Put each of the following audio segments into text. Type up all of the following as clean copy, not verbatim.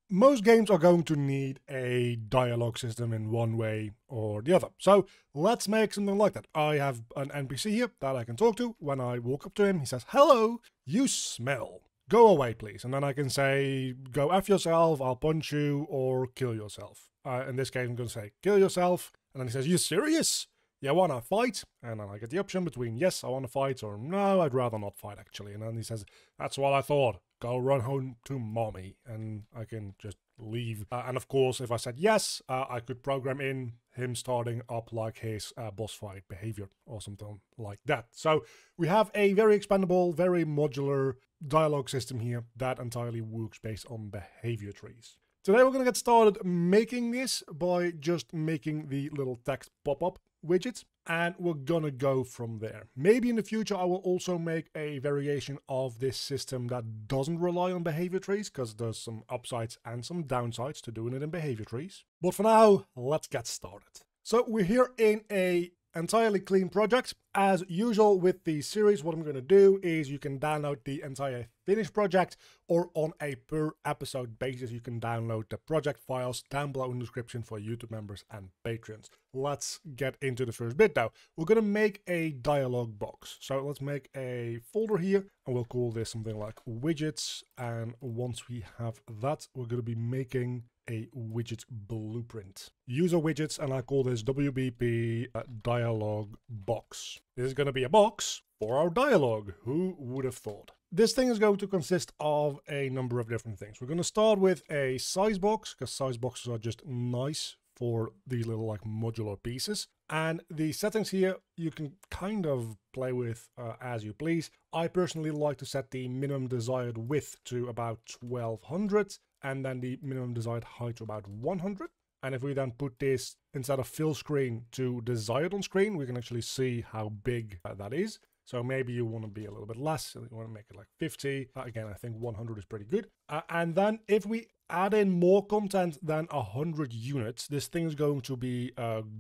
most games are going to need a dialogue system in one way or the other. So let's make something like that. I have an NPC here that I can talk to. When I walk up to him, he says, "Hello, you smell. Go away, please." And then I can say, "Go F yourself, I'll punch you," or "Kill yourself." In this case, I'm going to say, "Kill yourself." And then he says, "You serious? You want to fight?" And then I get the option between, yes, I want to fight, or no, I'd rather not fight, actually. And then he says, "That's what I thought. Go run home to mommy." And I can just leave. And of course, if I said yes, I could program in him starting up like his boss fight behavior or something like that. So we have a very expandable, very modular dialogue system here that entirely works based on behavior trees. Today we're going to get started making this by just making the little text pop-up widget, and we're gonna go from there. Maybe in the future I will also make a variation of this system that doesn't rely on behavior trees, because there's some upsides and some downsides to doing it in behavior trees. But for now, let's get started. So we're here in a entirely clean project. As usual with the series, what I'm going to do is you can download the entire finished project, or on a per episode basis you can download the project files down below in the description for YouTube members and patrons. Let's get into the first bit though. We're going to make a dialog box. So let's make a folder here and we'll call this something like widgets. And once we have that, we're going to be making a widget blueprint. User widgets, and I call this WBP dialog box. This is going to be a box for our dialogue. Who would have thought? This thing is going to consist of a number of different things. We're going to start with a size box, because size boxes are just nice for these little like modular pieces. And the settings here you can kind of play with as you please. I personally like to set the minimum desired width to about 1200 and then the minimum desired height to about 100. And if we then put this instead of fill screen to desired on screen, we can actually see how big that is. So maybe you want to be a little bit less, so you want to make it like 50. Again, I think 100 is pretty good. And then if we add in more content than 100 units, this thing is going to be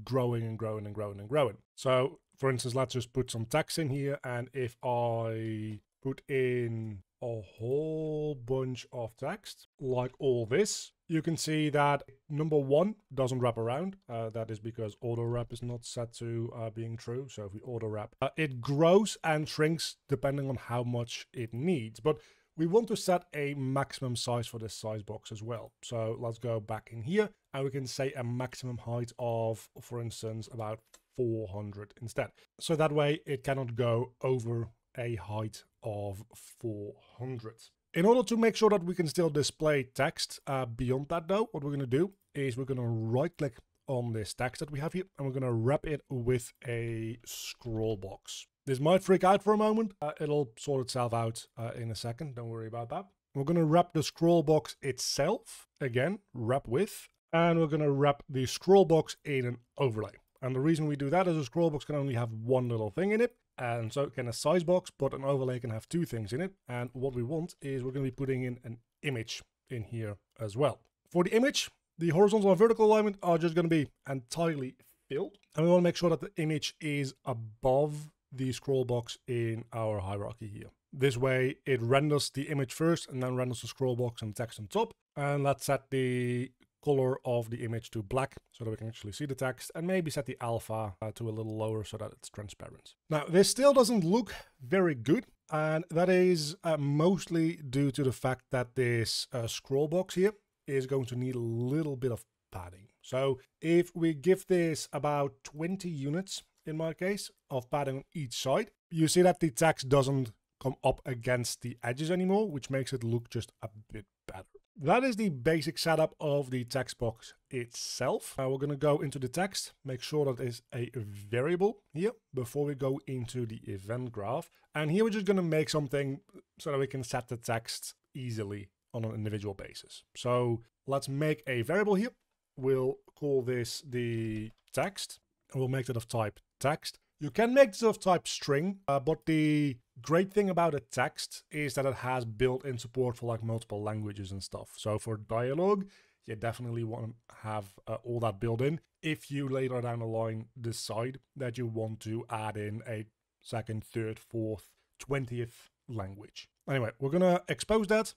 growing and growing and growing and growing. So for instance, let's just put some text in here. And if I put in a whole bunch of text like all this, you can see that number one doesn't wrap around. That is because auto wrap is not set to being true. So if we auto wrap, it grows and shrinks depending on how much it needs. But we want to set a maximum size for this size box as well. So let's go back in here and we can say a maximum height of, for instance, about 400 instead. So that way it cannot go over a height of 400. In order to make sure that we can still display text beyond that though, what we're going to do is we're going to right click on this text that we have here and we're going to wrap it with a scroll box. This might freak out for a moment. It'll sort itself out in a second. Don't worry about that. We're going to wrap the scroll box itself, again, wrap with, and we're going to wrap the scroll box in an overlay. And the reason we do that is a scroll box can only have one little thing in it. And so it can a size box, but an overlay can have two things in it. And what we want is we're going to be putting in an image in here as well. For the image, the horizontal and vertical alignment are just going to be entirely filled. And we want to make sure that the image is above the scroll box in our hierarchy here. This way it renders the image first and then renders the scroll box and text on top. And let's set the color of the image to black so that we can actually see the text, and maybe set the alpha to a little lower so that it's transparent. Now this still doesn't look very good, and that is mostly due to the fact that this scroll box here is going to need a little bit of padding. So if we give this about 20 units in my case of padding on each side, you see that the text doesn't come up against the edges anymore, which makes it look just a bit better. That is the basic setup of the text box itself. Now we're going to go into the text, make sure that is a variable here before we go into the event graph. And here we're just going to make something so that we can set the text easily on an individual basis. So let's make a variable here. We'll call this the text, and we'll make it of type text. You can make this of type string, but the great thing about a text is that it has built-in support for like multiple languages and stuff. So for dialogue, you definitely want to have all that built in. If you later down the line decide that you want to add in a second, third, fourth, 20th language. Anyway, we're going to expose that.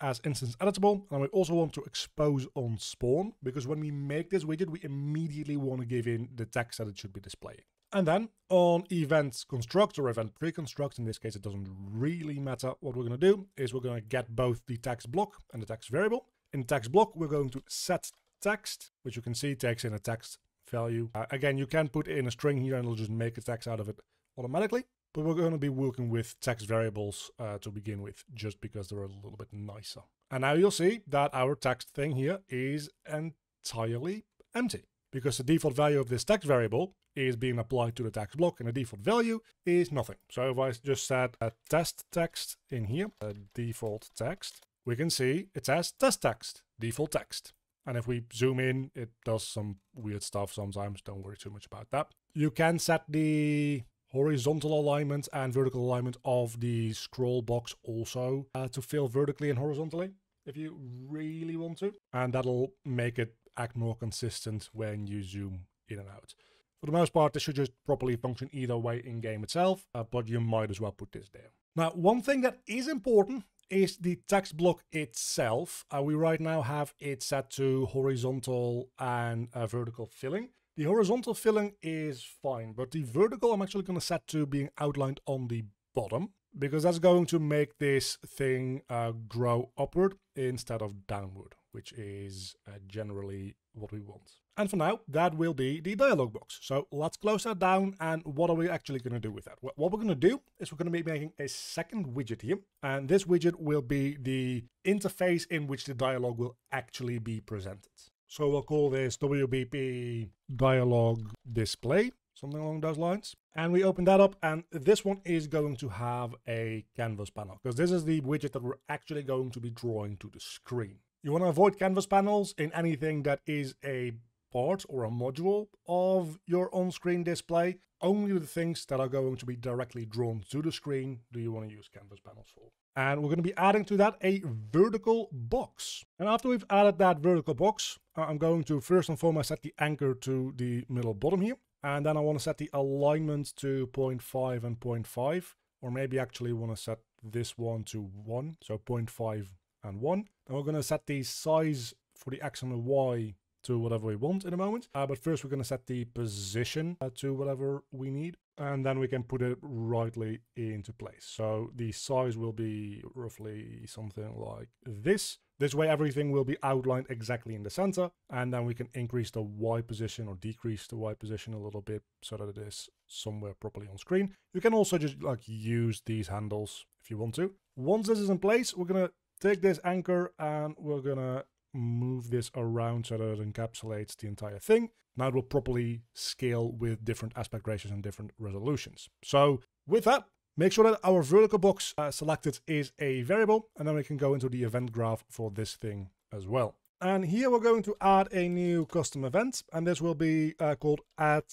as instance editable, and we also want to expose on spawn, because when we make this widget, we immediately want to give in the text that it should be displaying. And then on event construct or event pre-construct, in this case it doesn't really matter, what we're going to do is we're going to get both the text block and the text variable. In the text block, we're going to set text, which you can see takes in a text value. Again, you can put in a string here and it'll just make a text out of it automatically. But we're going to be working with text variables to begin with, just because they're a little bit nicer. And now you'll see that our text thing here is entirely empty, because the default value of this text variable is being applied to the text block, and the default value is nothing. So if I just set a test text in here, a default text, we can see it says test text, default text. And if we zoom in, it does some weird stuff sometimes. Don't worry too much about that. You can set the horizontal alignment and vertical alignment of the scroll box also to fill vertically and horizontally if you really want to. And that'll make it act more consistent when you zoom in and out. For the most part, this should just properly function either way in game itself, but you might as well put this there. Now, one thing that is important is the text block itself. We right now have it set to horizontal and vertical filling. The horizontal filling is fine, but the vertical I'm actually going to set to being outlined on the bottom, because that's going to make this thing grow upward instead of downward, which is generally what we want. And for now, that will be the dialog box. So let's close that down. And what are we actually going to do with that? What we're going to do is we're going to be making a second widget here. And this widget will be the interface in which the dialog will actually be presented. So we'll call this WBP dialog display, something along those lines. And we open that up, and this one is going to have a canvas panel, because this is the widget that we're actually going to be drawing to the screen. You want to avoid canvas panels in anything that is a part or a module of your on-screen display. Only the things that are going to be directly drawn to the screen do you want to use canvas panels for. And we're going to be adding to that a vertical box. And after we've added that vertical box, I'm going to first and foremost set the anchor to the middle bottom here. And then I want to set the alignment to 0.5 and 0.5, or maybe actually want to set this one to 1, so 0.5 and 1. And we're going to set the size for the X and the Y to whatever we want in a moment. But first we're going to set the position to whatever we need. And then we can put it rightly into place. So the size will be roughly something like this. This way everything will be outlined exactly in the center. And then we can increase the Y position or decrease the Y position a little bit so that it is somewhere properly on screen. You can also just like use these handles if you want to. Once this is in place, we're going to take this anchor and we're going to move this around so that it encapsulates the entire thing. Now it will properly scale with different aspect ratios and different resolutions. So with that, make sure that our vertical box selected is a variable, and then we can go into the event graph for this thing as well. And here we're going to add a new custom event, and this will be called add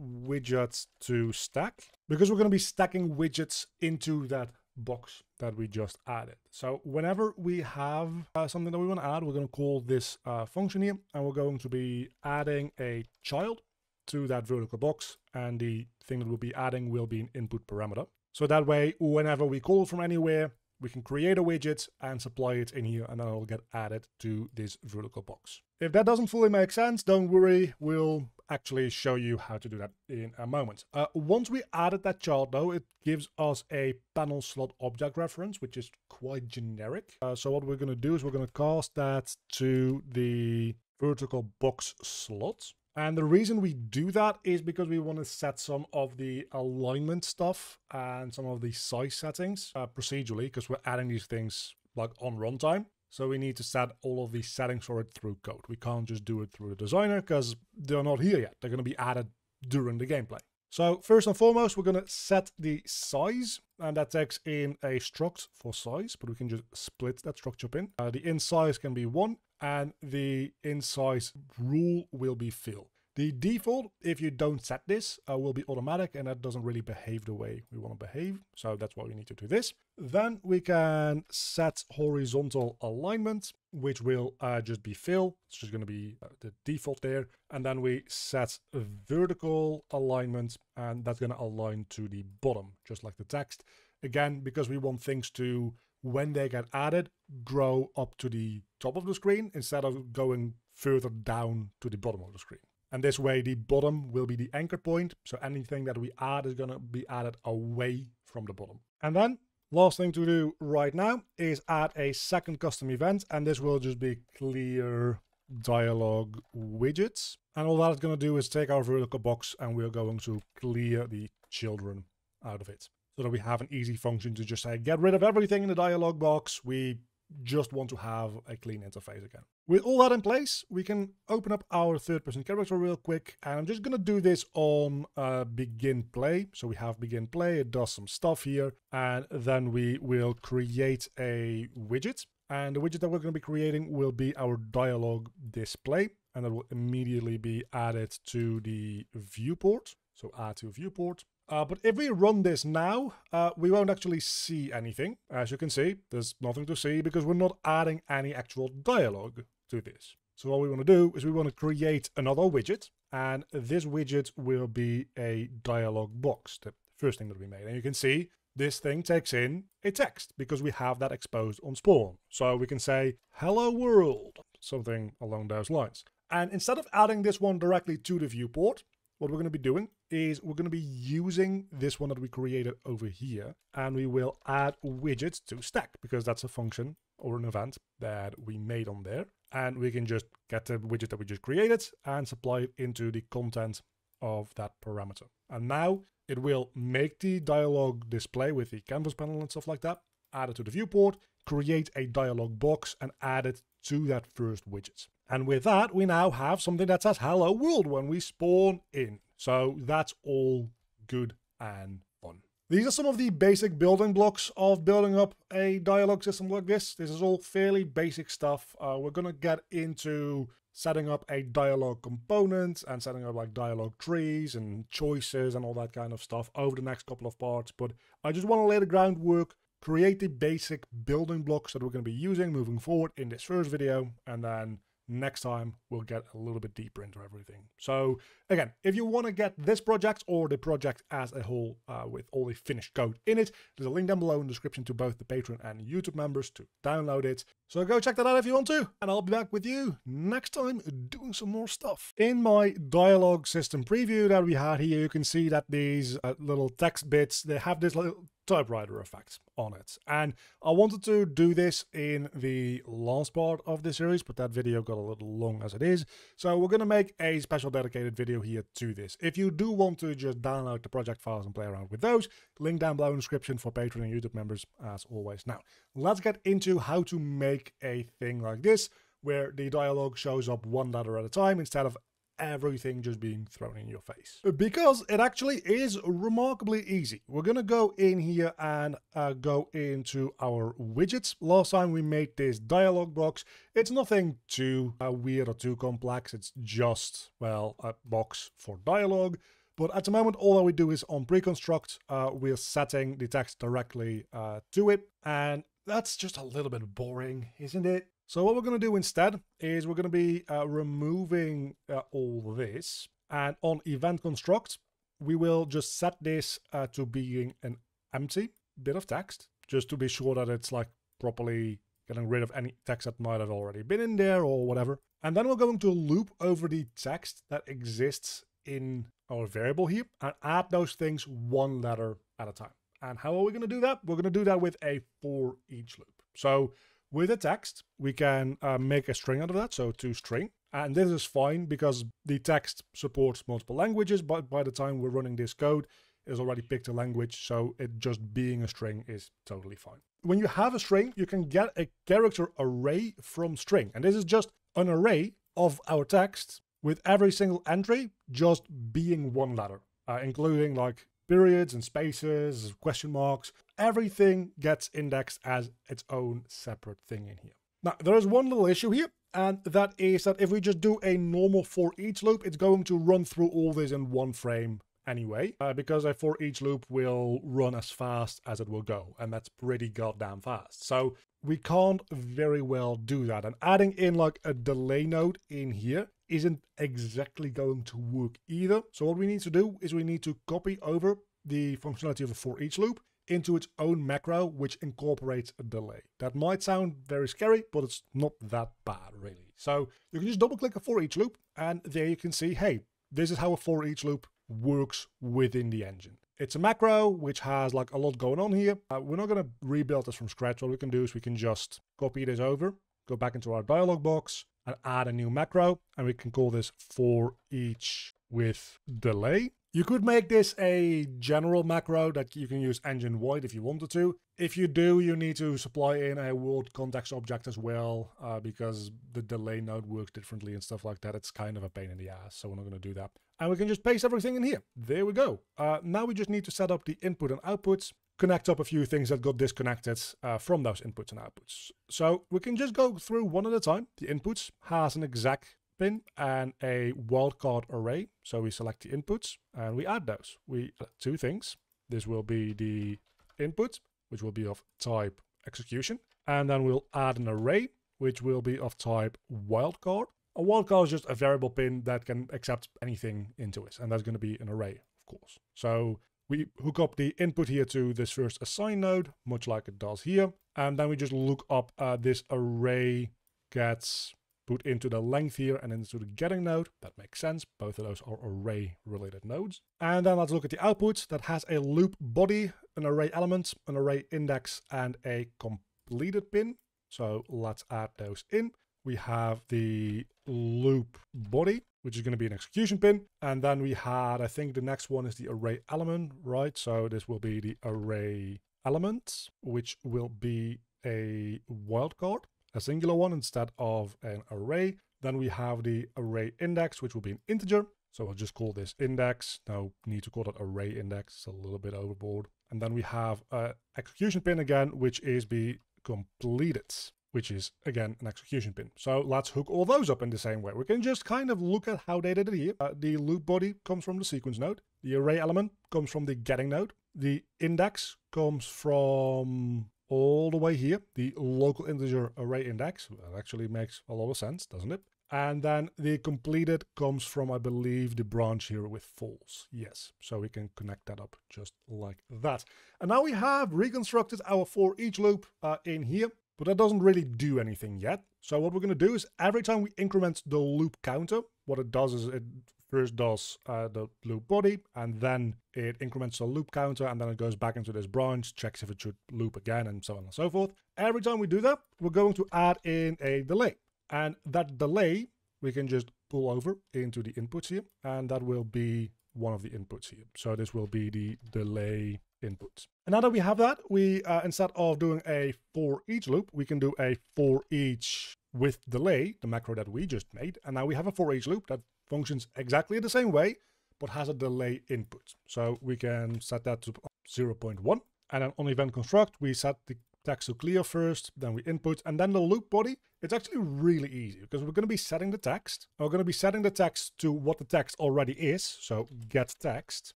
widgets to stack, because we're going to be stacking widgets into that box that we just added. So whenever we have something that we want to add, we're going to call this function here, and we're going to be adding a child to that vertical box, and the thing that we'll be adding will be an input parameter. So that way, whenever we call from anywhere, we can create a widget and supply it in here, and then it'll get added to this vertical box. If that doesn't fully make sense, don't worry, we'll actually show you how to do that in a moment. Once we added that child though, it gives us a panel slot object reference, which is quite generic. So what we're going to do is we're going to cast that to the vertical box slot. And the reason we do that is because we want to set some of the alignment stuff and some of the size settings procedurally, because we're adding these things like on runtime. So we need to set all of these settings for it through code. We can't just do it through the designer because they're not here yet. They're going to be added during the gameplay. So first and foremost, we're going to set the size, and that takes in a struct for size, but we can just split that struct up in. The in size can be 1, and the in size rule will be fill. The default, if you don't set this, will be automatic, and that doesn't really behave the way we want to behave. So that's why we need to do this. Then we can set horizontal alignment, which will just be fill. It's just going to be the default there. And then we set vertical alignment, and that's going to align to the bottom, just like the text. Again, because we want things to when they get added, grow up to the top of the screen instead of going further down to the bottom of the screen. And this way, the bottom will be the anchor point. So anything that we add is going to be added away from the bottom. And then last thing to do right now is add a second custom event. And this will just be clear dialogue widgets. And all that it's going to do is take our vertical box and we're going to clear the children out of it. So that we have an easy function to just say, get rid of everything in the dialog box. We just want to have a clean interface again. With all that in place, we can open up our third-person character real quick. And I'm just going to do this on begin play. So we have begin play, it does some stuff here. And then we will create a widget. And the widget that we're going to be creating will be our dialog display. And that will immediately be added to the viewport. So add to viewport. But if we run this now, we won't actually see anything. As you can see, there's nothing to see because we're not adding any actual dialogue to this. So what we want to do is we want to create another widget, and this widget will be a dialog box, the first thing that we made. And you can see this thing takes in a text because we have that exposed on spawn. So we can say, hello world, something along those lines. And instead of adding this one directly to the viewport, what we're going to be doing is we're going to be using this one that we created over here, and we will add widgets to stack because that's a function or an event that we made on there. And we can just get the widget that we just created and supply it into the content of that parameter. And now it will make the dialog display with the canvas panel and stuff like that, add it to the viewport, create a dialog box and add it to that first widget. And with that, we now have something that says hello world when we spawn in. So that's all good and fun. These are some of the basic building blocks of building up a dialogue system like this. This is all fairly basic stuff. We're going to get into setting up a dialogue component and setting up like dialogue trees and choices and all that kind of stuff over the next couple of parts. But I just want to lay the groundwork, create the basic building blocks that we're going to be using moving forward in this first video, and then next time we'll get a little bit deeper into everything. So again, if you want to get this project or the project as a whole with all the finished code in it, there's a link down below in the description to both the Patreon and YouTube members to download it. So go check that out if you want to, and I'll be back with you next time doing some more stuff. In my dialogue system preview that we had here, you can see that these little text bits, they have this little typewriter effect on it. And I wanted to do this in the last part of the series, but that video got a little long as it is. So we're going to make a special dedicated video here to this. If you do want to just download the project files and play around with those, link down below in the description for Patreon and YouTube members as always. Now, let's get into how to make a thing like this, where the dialogue shows up one letter at a time instead of everything just being thrown in your face. Because it actually is remarkably easy. We're going to go in here and go into our widgets. Last time we made this dialog box. It's nothing too weird or too complex. It's just, well, a box for dialogue. But at the moment, all that we do is on pre-construct, we're setting the text directly to it. And that's just a little bit boring, isn't it? So what we're going to do instead is we're going to be removing all this, and on event construct, we will just set this to being an empty bit of text, just to be sure that it's like properly getting rid of any text that might have already been in there or whatever. And then we're going to loop over the text that exists in our variable here and add those things one letter at a time. And how are we going to do that? We're going to do that with a for each loop. So with a text, we can make a string out of that, so toString. And this is fine because the text supports multiple languages, but by the time we're running this code, it's already picked a language, so it just being a string is totally fine. When you have a string, you can get a character array from string. And this is just an array of our text with every single entry just being one letter, including like periods and spaces, question marks. Everything gets indexed as its own separate thing in here. Now, there is one little issue here, and that is that if we just do a normal for each loop, it's going to run through all this in one frame anyway, because a for each loop will run as fast as it will go, and that's pretty goddamn fast. So we can't very well do that, and adding in like a delay node in here isn't exactly going to work either. So what we need to do is we need to copy over the functionality of the for each loop, into its own macro, which incorporates a delay. That might sound very scary, but it's not that bad, really. So you can just double click a for each loop, and there you can see, hey, this is how a for each loop works within the engine. It's a macro which has like a lot going on here. We're not going to rebuild this from scratch. What we can do is we can just copy this over, go back into our dialog box and add a new macro, and we can call this for each with delay. You could make this a general macro that you can use engine-wide if you wanted to. If you do, you need to supply in a world context object as well, because the delay node works differently and stuff like that. It's kind of a pain in the ass, so we're not going to do that. And we can just paste everything in here. There we go. Now we just need to set up the input and outputs, connect up a few things that got disconnected from those inputs and outputs. So we can just go through one at a time. The inputs has an exec pin and a wildcard array. So we select the inputs and we add those. We add two things. This will be the input, which will be of type execution. And then we'll add an array, which will be of type wildcard. A wildcard is just a variable pin that can accept anything into it. And that's going to be an array, of course. So we hook up the input here to this first assign node, much like it does here. And then we just look up this array gets put into the length here and into the getting node. That makes sense. Both of those are array related nodes. And then let's look at the output that has a loop body, an array element, an array index, and a completed pin. So let's add those in. We have the loop body, which is going to be an execution pin. And then we had, I think the next one is the array element, right? So this will be the array element, which will be a wildcard, a singular one instead of an array. Then we have the array index, which will be an integer. So I'll just call this index. No need to call it array index. It's a little bit overboard. And then we have an execution pin again, which is be completed, which is again an execution pin. So let's hook all those up in the same way. We can just kind of look at how they did it here. The loop body comes from the sequence node. The array element comes from the getting node. The index comes from all the way here, the local integer array index. That actually makes a lot of sense, doesn't it? And then the completed comes from, I believe, the branch here with false. Yes, so we can connect that up just like that. And now we have reconstructed our for each loop in here, but that doesn't really do anything yet. So what we're going to do is every time we increment the loop counter, what it does is it first does the loop body, and then it increments the loop counter, and then it goes back into this branch, checks if it should loop again, and so on and so forth. Every time we do that, we're going to add in a delay. And that delay, we can just pull over into the inputs here, and that will be one of the inputs here. So this will be the delay inputs. And now that we have that, we, instead of doing a for each loop, we can do a for each with delay, the macro that we just made. And now we have a for each loop that functions exactly the same way, but has a delay input. So we can set that to 0.1. And then on event construct, we set the text to clear first, then we input, and then the loop body. It's actually really easy because we're going to be setting the text. We're going to be setting the text to what the text already is. So get text.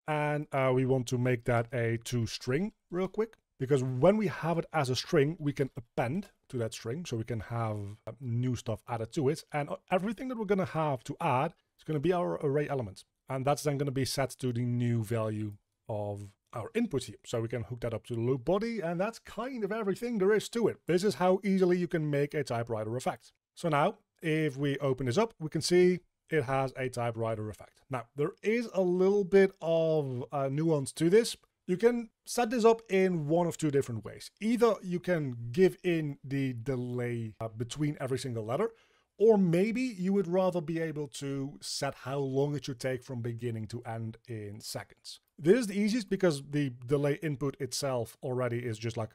And we want to make that a toString real quick, because when we have it as a string, we can append to that string. So we can have new stuff added to it. And everything that we're going to have to add is going to be our array element. And that's then going to be set to the new value of our input here. So we can hook that up to the loop body, and that's kind of everything there is to it. This is how easily you can make a typewriter effect. So now, if we open this up, we can see it has a typewriter effect. Now, there is a little bit of nuance to this. You can set this up in one of two different ways. Either you can give in the delay between every single letter, or maybe you would rather be able to set how long it should take from beginning to end in seconds. This is the easiest because the delay input itself already is just like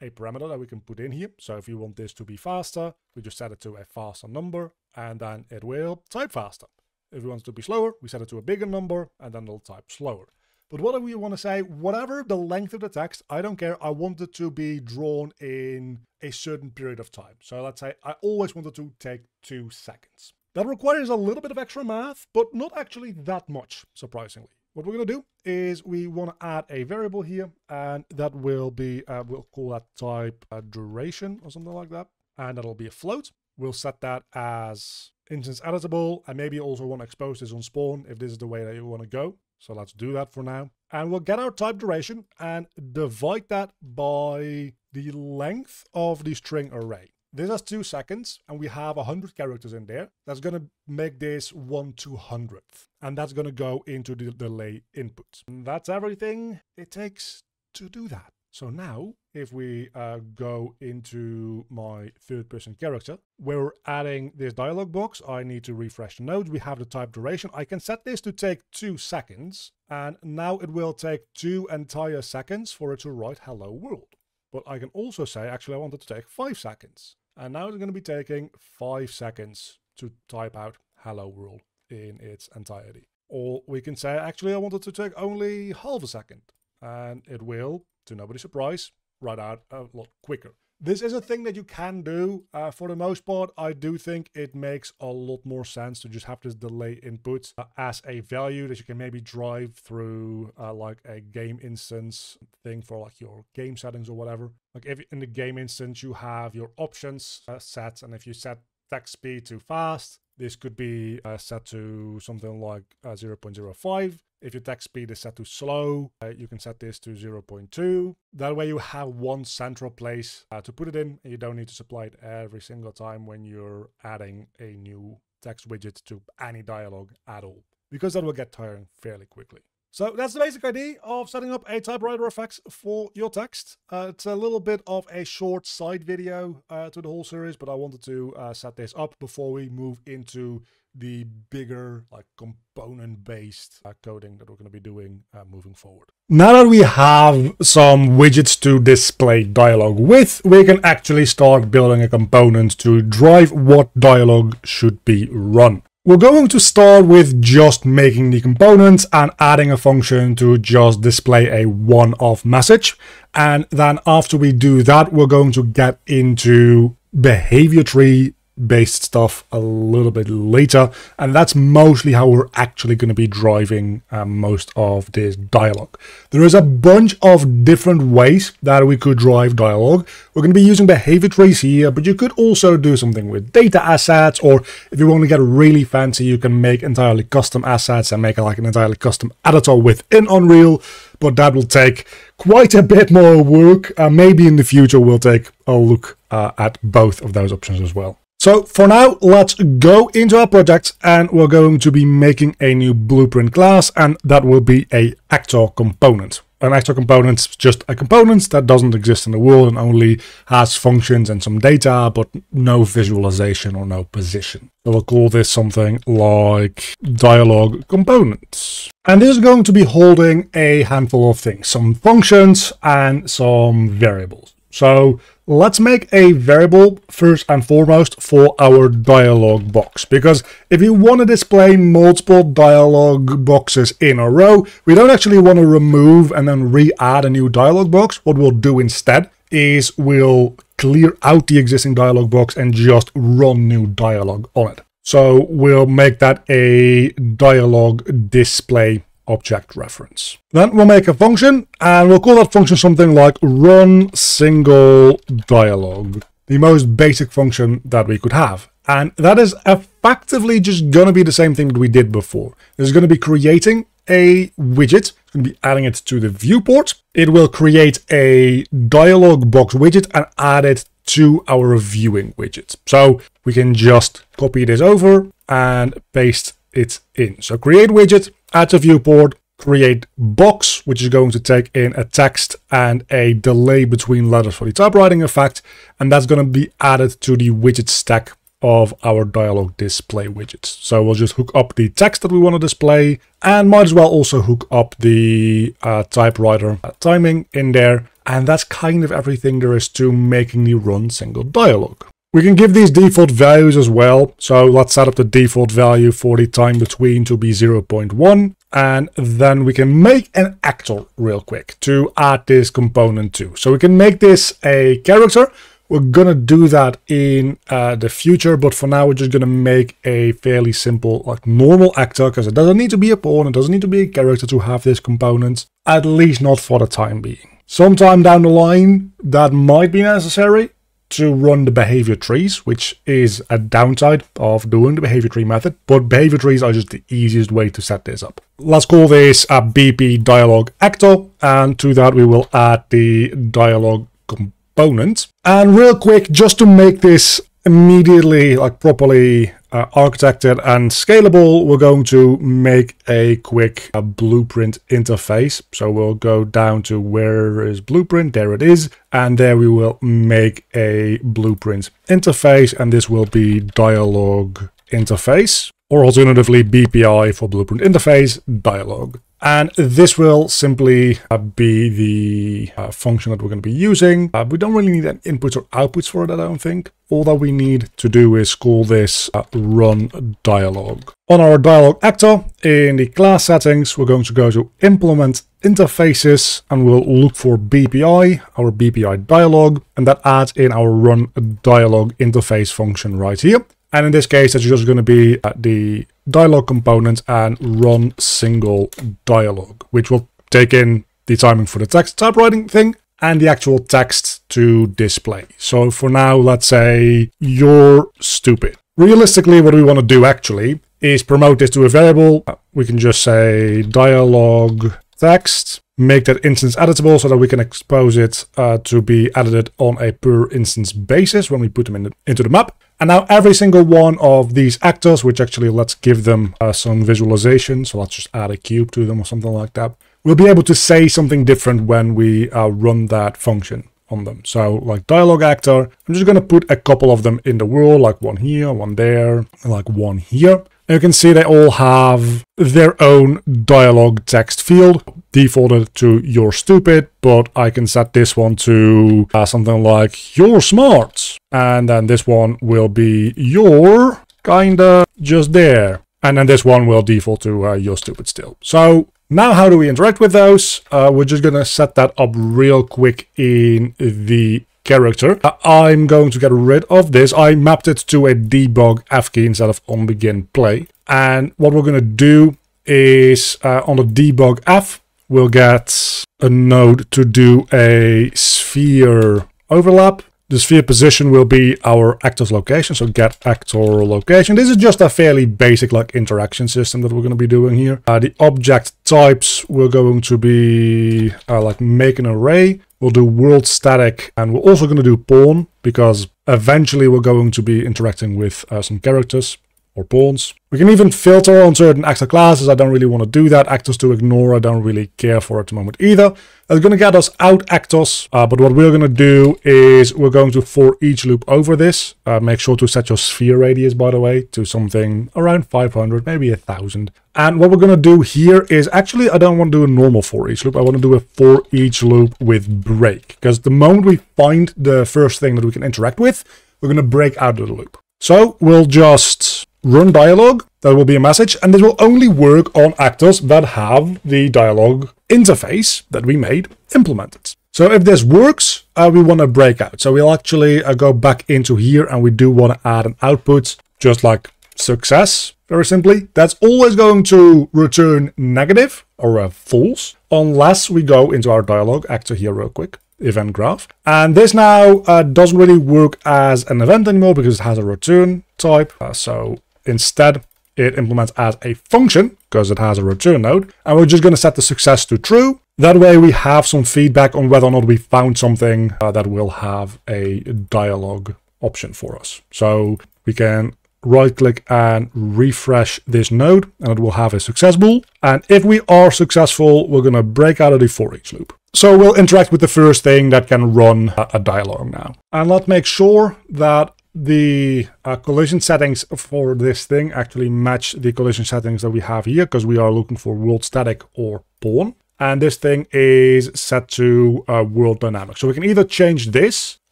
a parameter that we can put in here. So if you want this to be faster, we just set it to a faster number, and then it will type faster. If we want it to be slower, we set it to a bigger number, and then it'll type slower. But what do we want to say? Whatever the length of the text, I don't care. I want it to be drawn in a certain period of time. So let's say I always want it to take 2 seconds. That requires a little bit of extra math, but not actually that much, surprisingly. What we're going to do is we want to add a variable here, and that will be, we'll call that type duration or something like that. And that'll be a float. We'll set that as instance editable, and maybe you also want to expose this on spawn if this is the way that you want to go. So let's do that for now. and we'll get our type duration and divide that by the length of the string array. This has 2 seconds, and we have 100 characters in there. That's going to make this 1/200th, and that's going to go into the delay input. And that's everything it takes to do that. So now, if we go into my third-person character, we're adding this dialog box. I need to refresh the node. We have the type duration. I can set this to take 2 seconds, and now it will take 2 entire seconds for it to write hello world. But I can also say, actually, I want it to take 5 seconds. And now it's going to be taking 5 seconds to type out hello world in its entirety. Or we can say, actually, I want it to take only half a second. And it will, to nobody's surprise, write out a lot quicker. This is a thing that you can do. For the most part, I do think it makes a lot more sense to just have this delay input as a value that you can maybe drive through like a game instance thing for like your game settings or whatever. Like if in the game instance you have your options set, and if you set text speed too fast, this could be set to something like 0.05. If your text speed is set to slow, you can set this to 0.2. That way you have one central place to put it in, and you don't need to supply it every single time when you're adding a new text widget to any dialogue at all, because that will get tiring fairly quickly. So that's the basic idea of setting up a typewriter effects for your text. It's a little bit of a short side video to the whole series, but I wanted to set this up before we move into the bigger, like component-based coding that we're going to be doing moving forward. Now that we have some widgets to display dialogue with, we can actually start building a component to drive what dialogue should be run. We're going to start with just making the components and adding a function to just display a one-off message. And then after we do that, we're going to get into behavior tree based stuff a little bit later, and that's mostly how we're actually going to be driving most of this dialogue. There is a bunch of different ways that we could drive dialogue. We're going to be using behavior trees here, but you could also do something with data assets, or if you want to get really fancy, you can make entirely custom assets and make like an entirely custom editor within Unreal, but that will take quite a bit more work. Maybe in the future we'll take a look at both of those options as well. So for now, let's go into our project, and we're going to be making a new blueprint class, and that will be a actor component. An actor component is just a component that doesn't exist in the world and only has functions and some data, but no visualization or no position. So we'll call this something like dialogue components. And this is going to be holding a handful of things, some functions and some variables. So let's make a variable first and foremost for our dialog box, because if you want to display multiple dialog boxes in a row, we don't actually want to remove and then re-add a new dialog box. What we'll do instead is we'll clear out the existing dialog box and just run new dialog on it. So we'll make that a dialog display object reference. Then we'll make a function, and we'll call that function something like run single dialog, the most basic function that we could have. And that is effectively just going to be the same thing that we did before. It's going to be creating a widget. It's going to be adding it to the viewport. It will create a dialog box widget and add it to our viewing widget. So we can just copy this over and paste it in. So create widget, add to viewport, create box, which is going to take in a text and a delay between letters for the typewriting effect, and that's going to be added to the widget stack of our dialog display widgets. So we'll just hook up the text that we want to display, and might as well also hook up the typewriter timing in there, and that's kind of everything there is to making the run single dialog. We can give these default values as well. So let's set up the default value for the time between to be 0.1. And then we can make an actor real quick to add this component to. So we can make this a character. We're going to do that in the future. But for now, we're just going to make a fairly simple, like normal actor, because it doesn't need to be a pawn. It doesn't need to be a character to have this component, at least not for the time being. Sometime down the line, that might be necessary. to run the behavior trees, which is a downside of doing the behavior tree method, but behavior trees are just the easiest way to set this up. Let's call this a BP dialog actor, and to that we will add the dialog component. And real quick, just to make this immediately like properly architected and scalable, we're going to make a quick blueprint interface. So we'll go down to where is blueprint, there it is, and there we will make a blueprint interface, and this will be dialog interface, or alternatively BPI for blueprint interface dialog. And this will simply be the function that we're going to be using. We don't really need any inputs or outputs for it, I don't think. All that we need to do is call this run dialog. On our dialog actor, in the class settings, we're going to go to implement interfaces, and we'll look for BPI, our BPI dialog, and that adds in our run dialog interface function right here. And in this case, that's just going to be the dialog component and run single dialog, which will take in the timing for the text typewriting thing and the actual text to display. So for now, let's say you're stupid. Realistically, what we want to do actually is promote this to a variable. We can just say dialog text, make that instance editable so that we can expose it to be edited on a per instance basis when we put them into the map. And now every single one of these actors, which actually let's give them some visualization, so let's just add a cube to them or something like that, we'll be able to say something different when we run that function on them. So like dialog actor, I'm just going to put a couple of them in the world, like one here, one there, and like one here. And you can see they all have their own dialog text field defaulted to you're stupid, but I can set this one to something like you're smart. And then this one will be you're kinda just there. And then this one will default to you're stupid still. So now how do we interact with those? We're just gonna set that up real quick in the character. I'm going to get rid of this. I mapped it to a debug F key instead of on begin play. And what we're going to do is on the debug F, we'll get a node to do a sphere overlap. The sphere position will be our actor's location, so get actor location. This is just a fairly basic like interaction system that we're going to be doing here. The object types we're going to be like make an array. We'll do world static, and we're also going to do pawn because eventually we're going to be interacting with some characters or pawns. We can even filter on certain actor classes. I don't really want to do that. Actors to ignore, I don't really care for at the moment either. That's going to get us out actors, but what we're going to do is we're going to for each loop over this. Make sure to set your sphere radius, by the way, to something around 500, maybe 1000. And what we're going to do here is actually, I don't want to do a normal for each loop. I want to do a for each loop with break, because the moment we find the first thing that we can interact with, we're going to break out of the loop. So we'll just run dialog, that will be a message, and this will only work on actors that have the dialog interface that we made implemented. So if this works, we want to break out. So we'll actually go back into here, and we do want to add an output, just like success, very simply. That's always going to return negative or false, unless we go into our dialog actor here real quick. Event graph, and this now doesn't really work as an event anymore because it has a return type, so instead it implements as a function because it has a return node, and we're just going to set the success to true. That way we have some feedback on whether or not we found something that will have a dialog option for us. So we can right click and refresh this node, and it will have a success bool, and if we are successful, we're going to break out of the for each loop. So we'll interact with the first thing that can run a dialog now. And let's make sure that the collision settings for this thing actually match the collision settings that we have here, because we are looking for world static or pawn. And this thing is set to world dynamic. So we can either change this,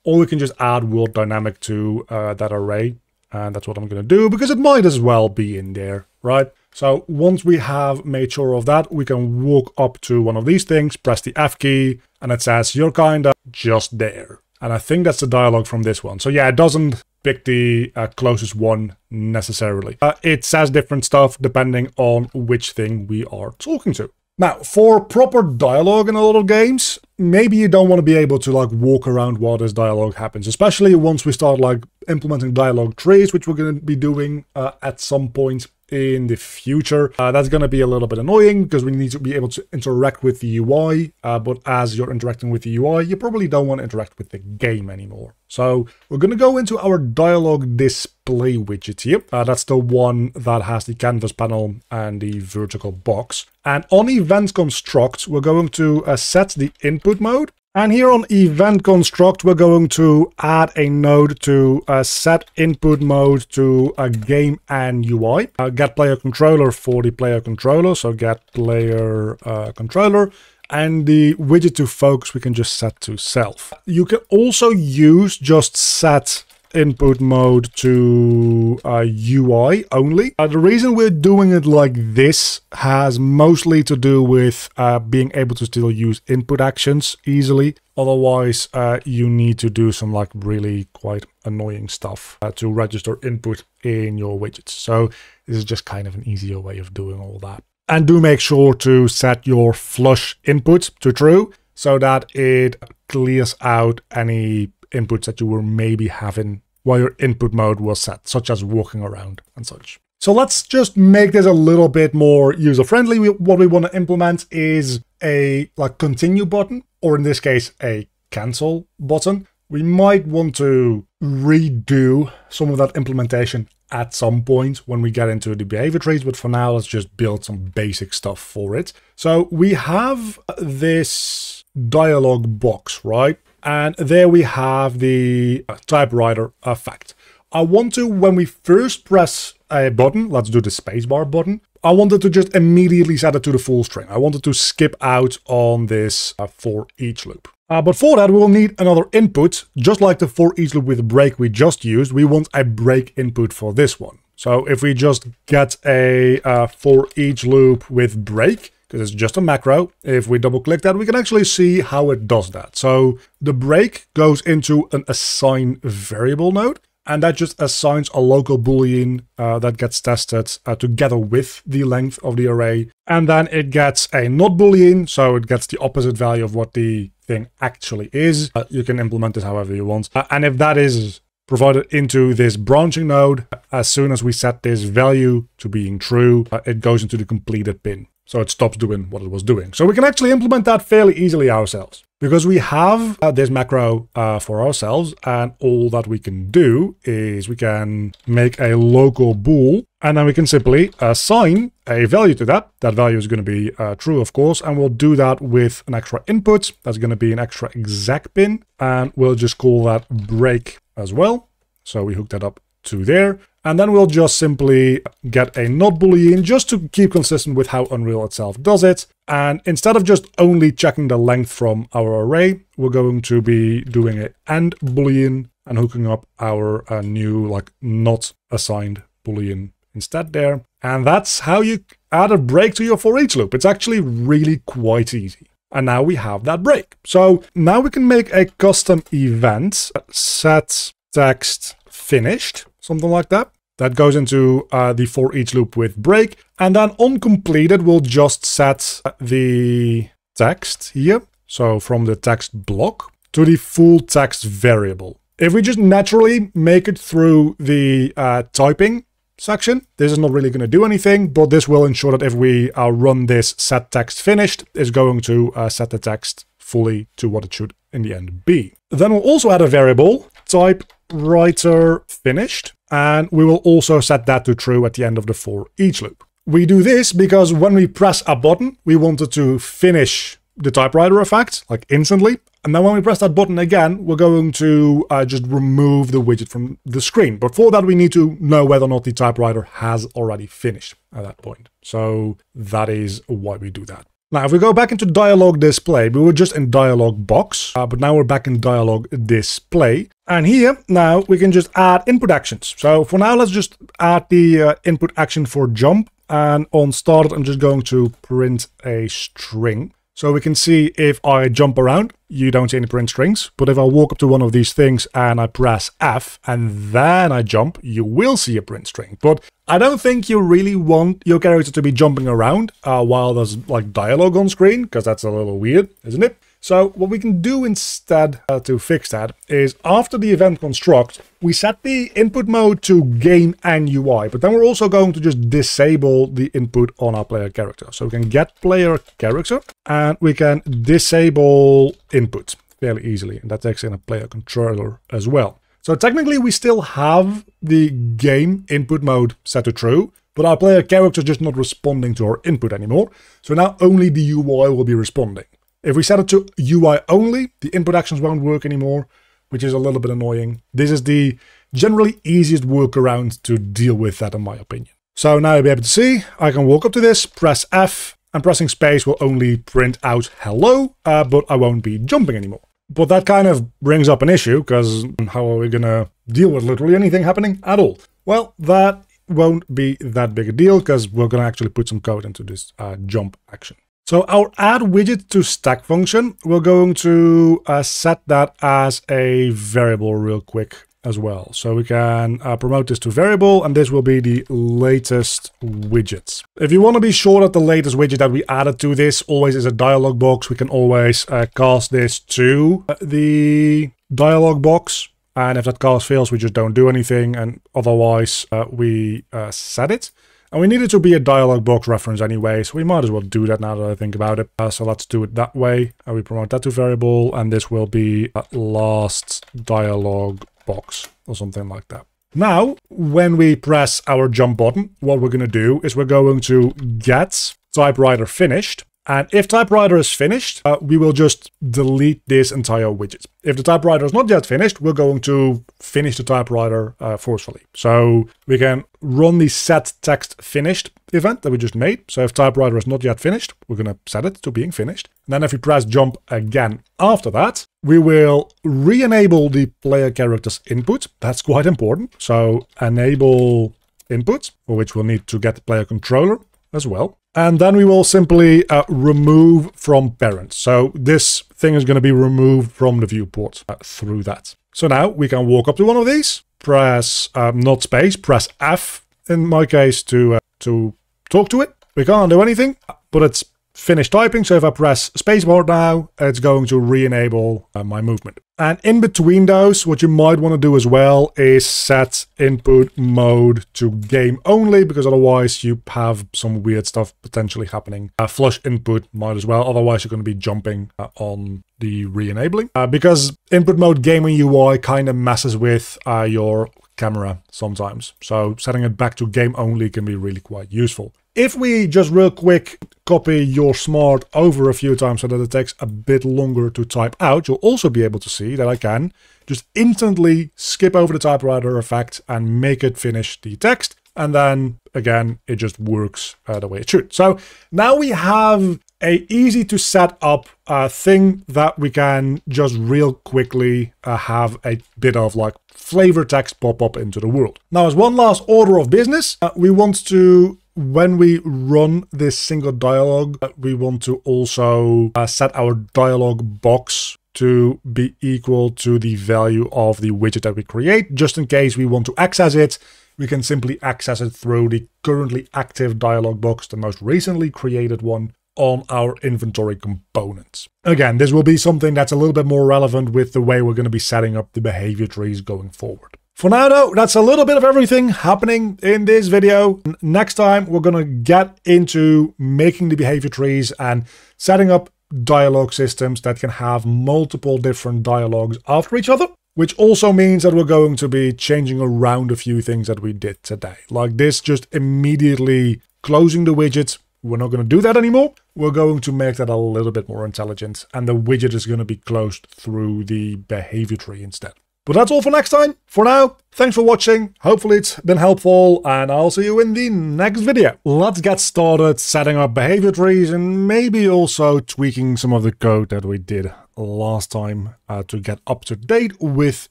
or we can just add world dynamic to that array. And that's what I'm going to do, because it might as well be in there, right? So once we have made sure of that, we can walk up to one of these things, press the F key, and it says you're kinda just there. And I think that's the dialogue from this one. So yeah, it doesn't pick the closest one necessarily. It says different stuff depending on which thing we are talking to. Now, for proper dialogue in a lot of games, maybe you don't want to be able to like walk around while this dialogue happens, especially once we start like implementing dialogue trees, which we're going to be doing at some point in the future. That's going to be a little bit annoying because we need to be able to interact with the UI, but as you're interacting with the UI, you probably don't want to interact with the game anymore. So we're going to go into our dialogue display widget here. That's the one that has the canvas panel and the vertical box. And on event construct, we're going to set the input mode. And here on event construct, we're going to add a node to set input mode to a game and UI. Get player controller for the player controller. So get player controller. And the widget to focus, we can just set to self. You can also use just set input mode to UI only. The reason we're doing it like this has mostly to do with being able to still use input actions easily. Otherwise, you need to do some like really quite annoying stuff to register input in your widgets. So this is just kind of an easier way of doing all that. And do make sure to set your flush input to true so that it clears out any inputs that you were maybe having while your input mode was set, such as walking around and such. So let's just make this a little bit more user-friendly. What we want to implement is a like continue button, or in this case, a cancel button. We might want to redo some of that implementation at some point when we get into the behavior trees, but for now, let's just build some basic stuff for it. So we have this dialog box, right? And there we have the typewriter effect. I want to, when we first press a button, let's do the spacebar button, I wanted to just immediately set it to the full string. I wanted to skip out on this for each loop. But for that, we will need another input, just like the for each loop with break we just used. We want a break input for this one. So if we just get a for each loop with break, because it's just a macro, if we double click that, we can actually see how it does that. So the break goes into an assign variable node, and that just assigns a local boolean that gets tested together with the length of the array. And then it gets a not boolean, so it gets the opposite value of what the thing actually is. You can implement it however you want. And if that is provided into this branching node, as soon as we set this value to being true, it goes into the completed bin. So it stops doing what it was doing. So we can actually implement that fairly easily ourselves, because we have this macro for ourselves, and all that we can do is we can make a local bool, and then we can simply assign a value to that. That value is going to be true, of course, and we'll do that with an extra input. That's going to be an extra exec bin, and we'll just call that break as well. So we hook that up to there. And then we'll just simply get a not boolean just to keep consistent with how Unreal itself does it. And instead of just only checking the length from our array, we're going to be doing an end boolean and hooking up our new like not assigned boolean instead there. And that's how you add a break to your for each loop. It's actually really quite easy. And now we have that break. So now we can make a custom event, set text finished, something like that. That goes into the for each loop with break. And then on completed, we'll just set the text here. So from the text block to the full text variable. If we just naturally make it through the typing section, this is not really going to do anything, but this will ensure that if we run this set text finished, it's going to set the text fully to what it should in the end be. Then we'll also add a variable, typewriter finished, and we will also set that to true at the end of the for each loop. We do this because when we press a button, we want it to finish the typewriter effect, like instantly. And then when we press that button again, we're going to just remove the widget from the screen. But for that, we need to know whether or not the typewriter has already finished at that point. So that is why we do that. Now, if we go back into dialog display, we were just in dialog box, but now we're back in dialog display. And here, now we can just add input actions. So for now, let's just add the input action for jump. And on started, I'm just going to print a string. So we can see if I jump around, you don't see any print strings. But if I walk up to one of these things and I press F and then I jump, you will see a print string. But I don't think you really want your character to be jumping around while there's like dialogue on screen, because that's a little weird, isn't it? So what we can do instead to fix that is after the event construct, we set the input mode to game and UI, but then we're also going to just disable the input on our player character. So we can get player character and we can disable input fairly easily. And that takes in a player controller as well. So technically we still have the game input mode set to true, but our player character is just not responding to our input anymore. So now only the UI will be responding. If we set it to UI only, the input actions won't work anymore, which is a little bit annoying. This is the generally easiest workaround to deal with that, in my opinion. So now you'll be able to see, I can walk up to this, press F, and pressing space will only print out hello, but I won't be jumping anymore. But that kind of brings up an issue, because how are we going to deal with literally anything happening at all? Well, that won't be that big a deal, because we're going to actually put some code into this jump action. So our add widget to stack function, we're going to set that as a variable real quick as well. So we can promote this to variable, and this will be the latest widgets. If you want to be sure that the latest widget that we added to this always is a dialog box, we can always cast this to the dialog box. And if that cast fails, we just don't do anything, and otherwise we set it. And we need it to be a dialog box reference anyway, so we might as well do that now that I think about it. So let's do it that way. We promote that to variable, and this will be last dialog box or something like that. Now, when we press our jump button, what we're going to do is we're going to get typewriter finished. And if typewriter is finished, we will just delete this entire widget. If the typewriter is not yet finished, we're going to finish the typewriter forcefully. So we can run the set text finished event that we just made. So if typewriter is not yet finished, we're going to set it to being finished. And then if we press jump again after that, we will re-enable the player character's input. That's quite important. So enable input, for which we'll need to get the player controller as well. And then we will simply remove from parent. So this thing is going to be removed from the viewport through that. So now we can walk up to one of these, press not space, press F in my case to talk to it. We can't do anything, but it's finished typing. So if I press spacebar now, it's going to re-enable my movement. And in between those, what you might want to do as well is set input mode to game only, because otherwise you have some weird stuff potentially happening. Flush input might as well, otherwise you're going to be jumping on the re-enabling. Because input mode game and UI kind of messes with your camera sometimes. So setting it back to game only can be really quite useful. If we just real quick copy your smart over a few times so that it takes a bit longer to type out, you'll also be able to see that I can just instantly skip over the typewriter effect and make it finish the text. And then again, it just works the way it should. So now we have a easy to set up thing that we can just real quickly have a bit of like flavor text pop up into the world. Now, as one last order of business, we want to, when we run this single dialogue, we want to also set our dialog box to be equal to the value of the widget that we create. Just in case we want to access it, we can simply access it through the currently active dialog box, the most recently created one, on our inventory components. Again, this will be something that's a little bit more relevant with the way we're going to be setting up the behavior trees going forward. For now though, that's a little bit of everything happening in this video. Next time, we're going to get into making the behavior trees and setting up dialogue systems that can have multiple different dialogues after each other, which also means that we're going to be changing around a few things that we did today. Like this, just immediately closing the widget. We're not going to do that anymore. We're going to make that a little bit more intelligent, and the widget is going to be closed through the behavior tree instead. But that's all for next time. For now, thanks for watching. Hopefully it's been helpful, and I'll see you in the next video. Let's get started setting up behavior trees and maybe also tweaking some of the code that we did last time to get up to date with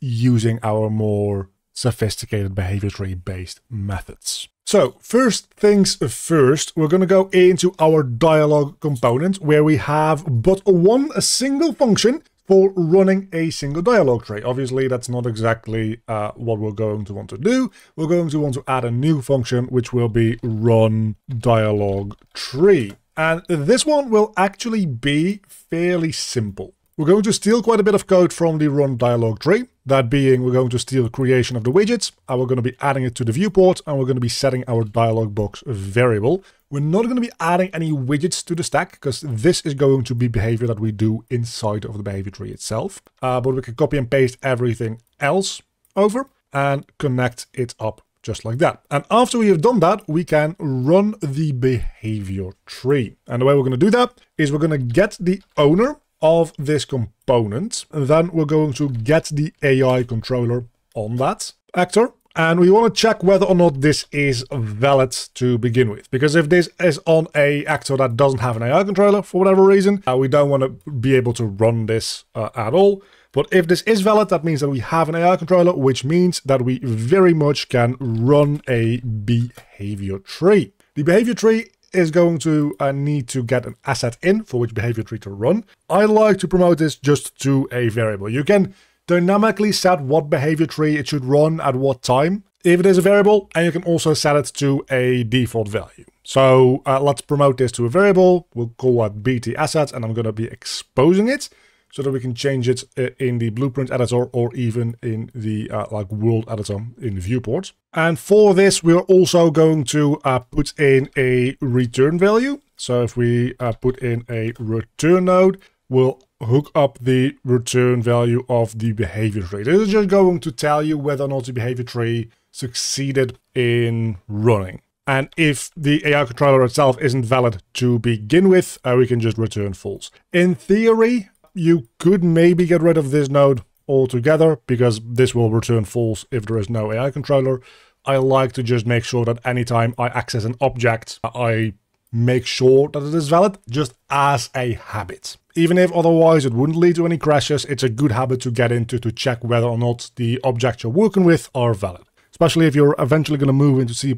using our more sophisticated behavior tree based methods. So first things first, we're going to go into our dialog component where we have but a single function for running a single dialog tree. Obviously, that's not exactly what we're going to want to do. We're going to want to add a new function, which will be run dialog tree. And this one will actually be fairly simple. We're going to steal quite a bit of code from the run dialog tree. That being, we're going to steal the creation of the widgets, and we're going to be adding it to the viewport, and we're going to be setting our dialog box variable. We're not going to be adding any widgets to the stack, because this is going to be behavior that we do inside of the behavior tree itself. But we can copy and paste everything else over and connect it up just like that. And after we have done that, we can run the behavior tree. And the way we're going to do that is we're going to get the owner of this component, and then we're going to get the AI controller on that actor, and we want to check whether or not this is valid to begin with, because if this is on a actor that doesn't have an AI controller for whatever reason, we don't want to be able to run this at all. But if this is valid, that means that we have an AI controller, which means that we very much can run a behavior tree. The behavior tree is going to need to get an asset in for which behavior tree to run. I like to promote this just to a variable. You can dynamically set what behavior tree it should run at what time if it is a variable, and you can also set it to a default value. So let's promote this to a variable. We'll call it BT assets, and I'm going to be exposing it so that we can change it in the blueprint editor or even in the like world editor in the viewport. And for this, we're also going to put in a return value. So if we put in a return node, we'll hook up the return value of the behavior tree. This is just going to tell you whether or not the behavior tree succeeded in running. And if the AI controller itself isn't valid to begin with, we can just return false. In theory, you could maybe get rid of this node altogether, because this will return false if there is no AI controller. I like to just make sure that anytime I access an object, I make sure that it is valid, just as a habit. Even if otherwise it wouldn't lead to any crashes, it's a good habit to get into to check whether or not the objects you're working with are valid. Especially if you're eventually going to move into C++,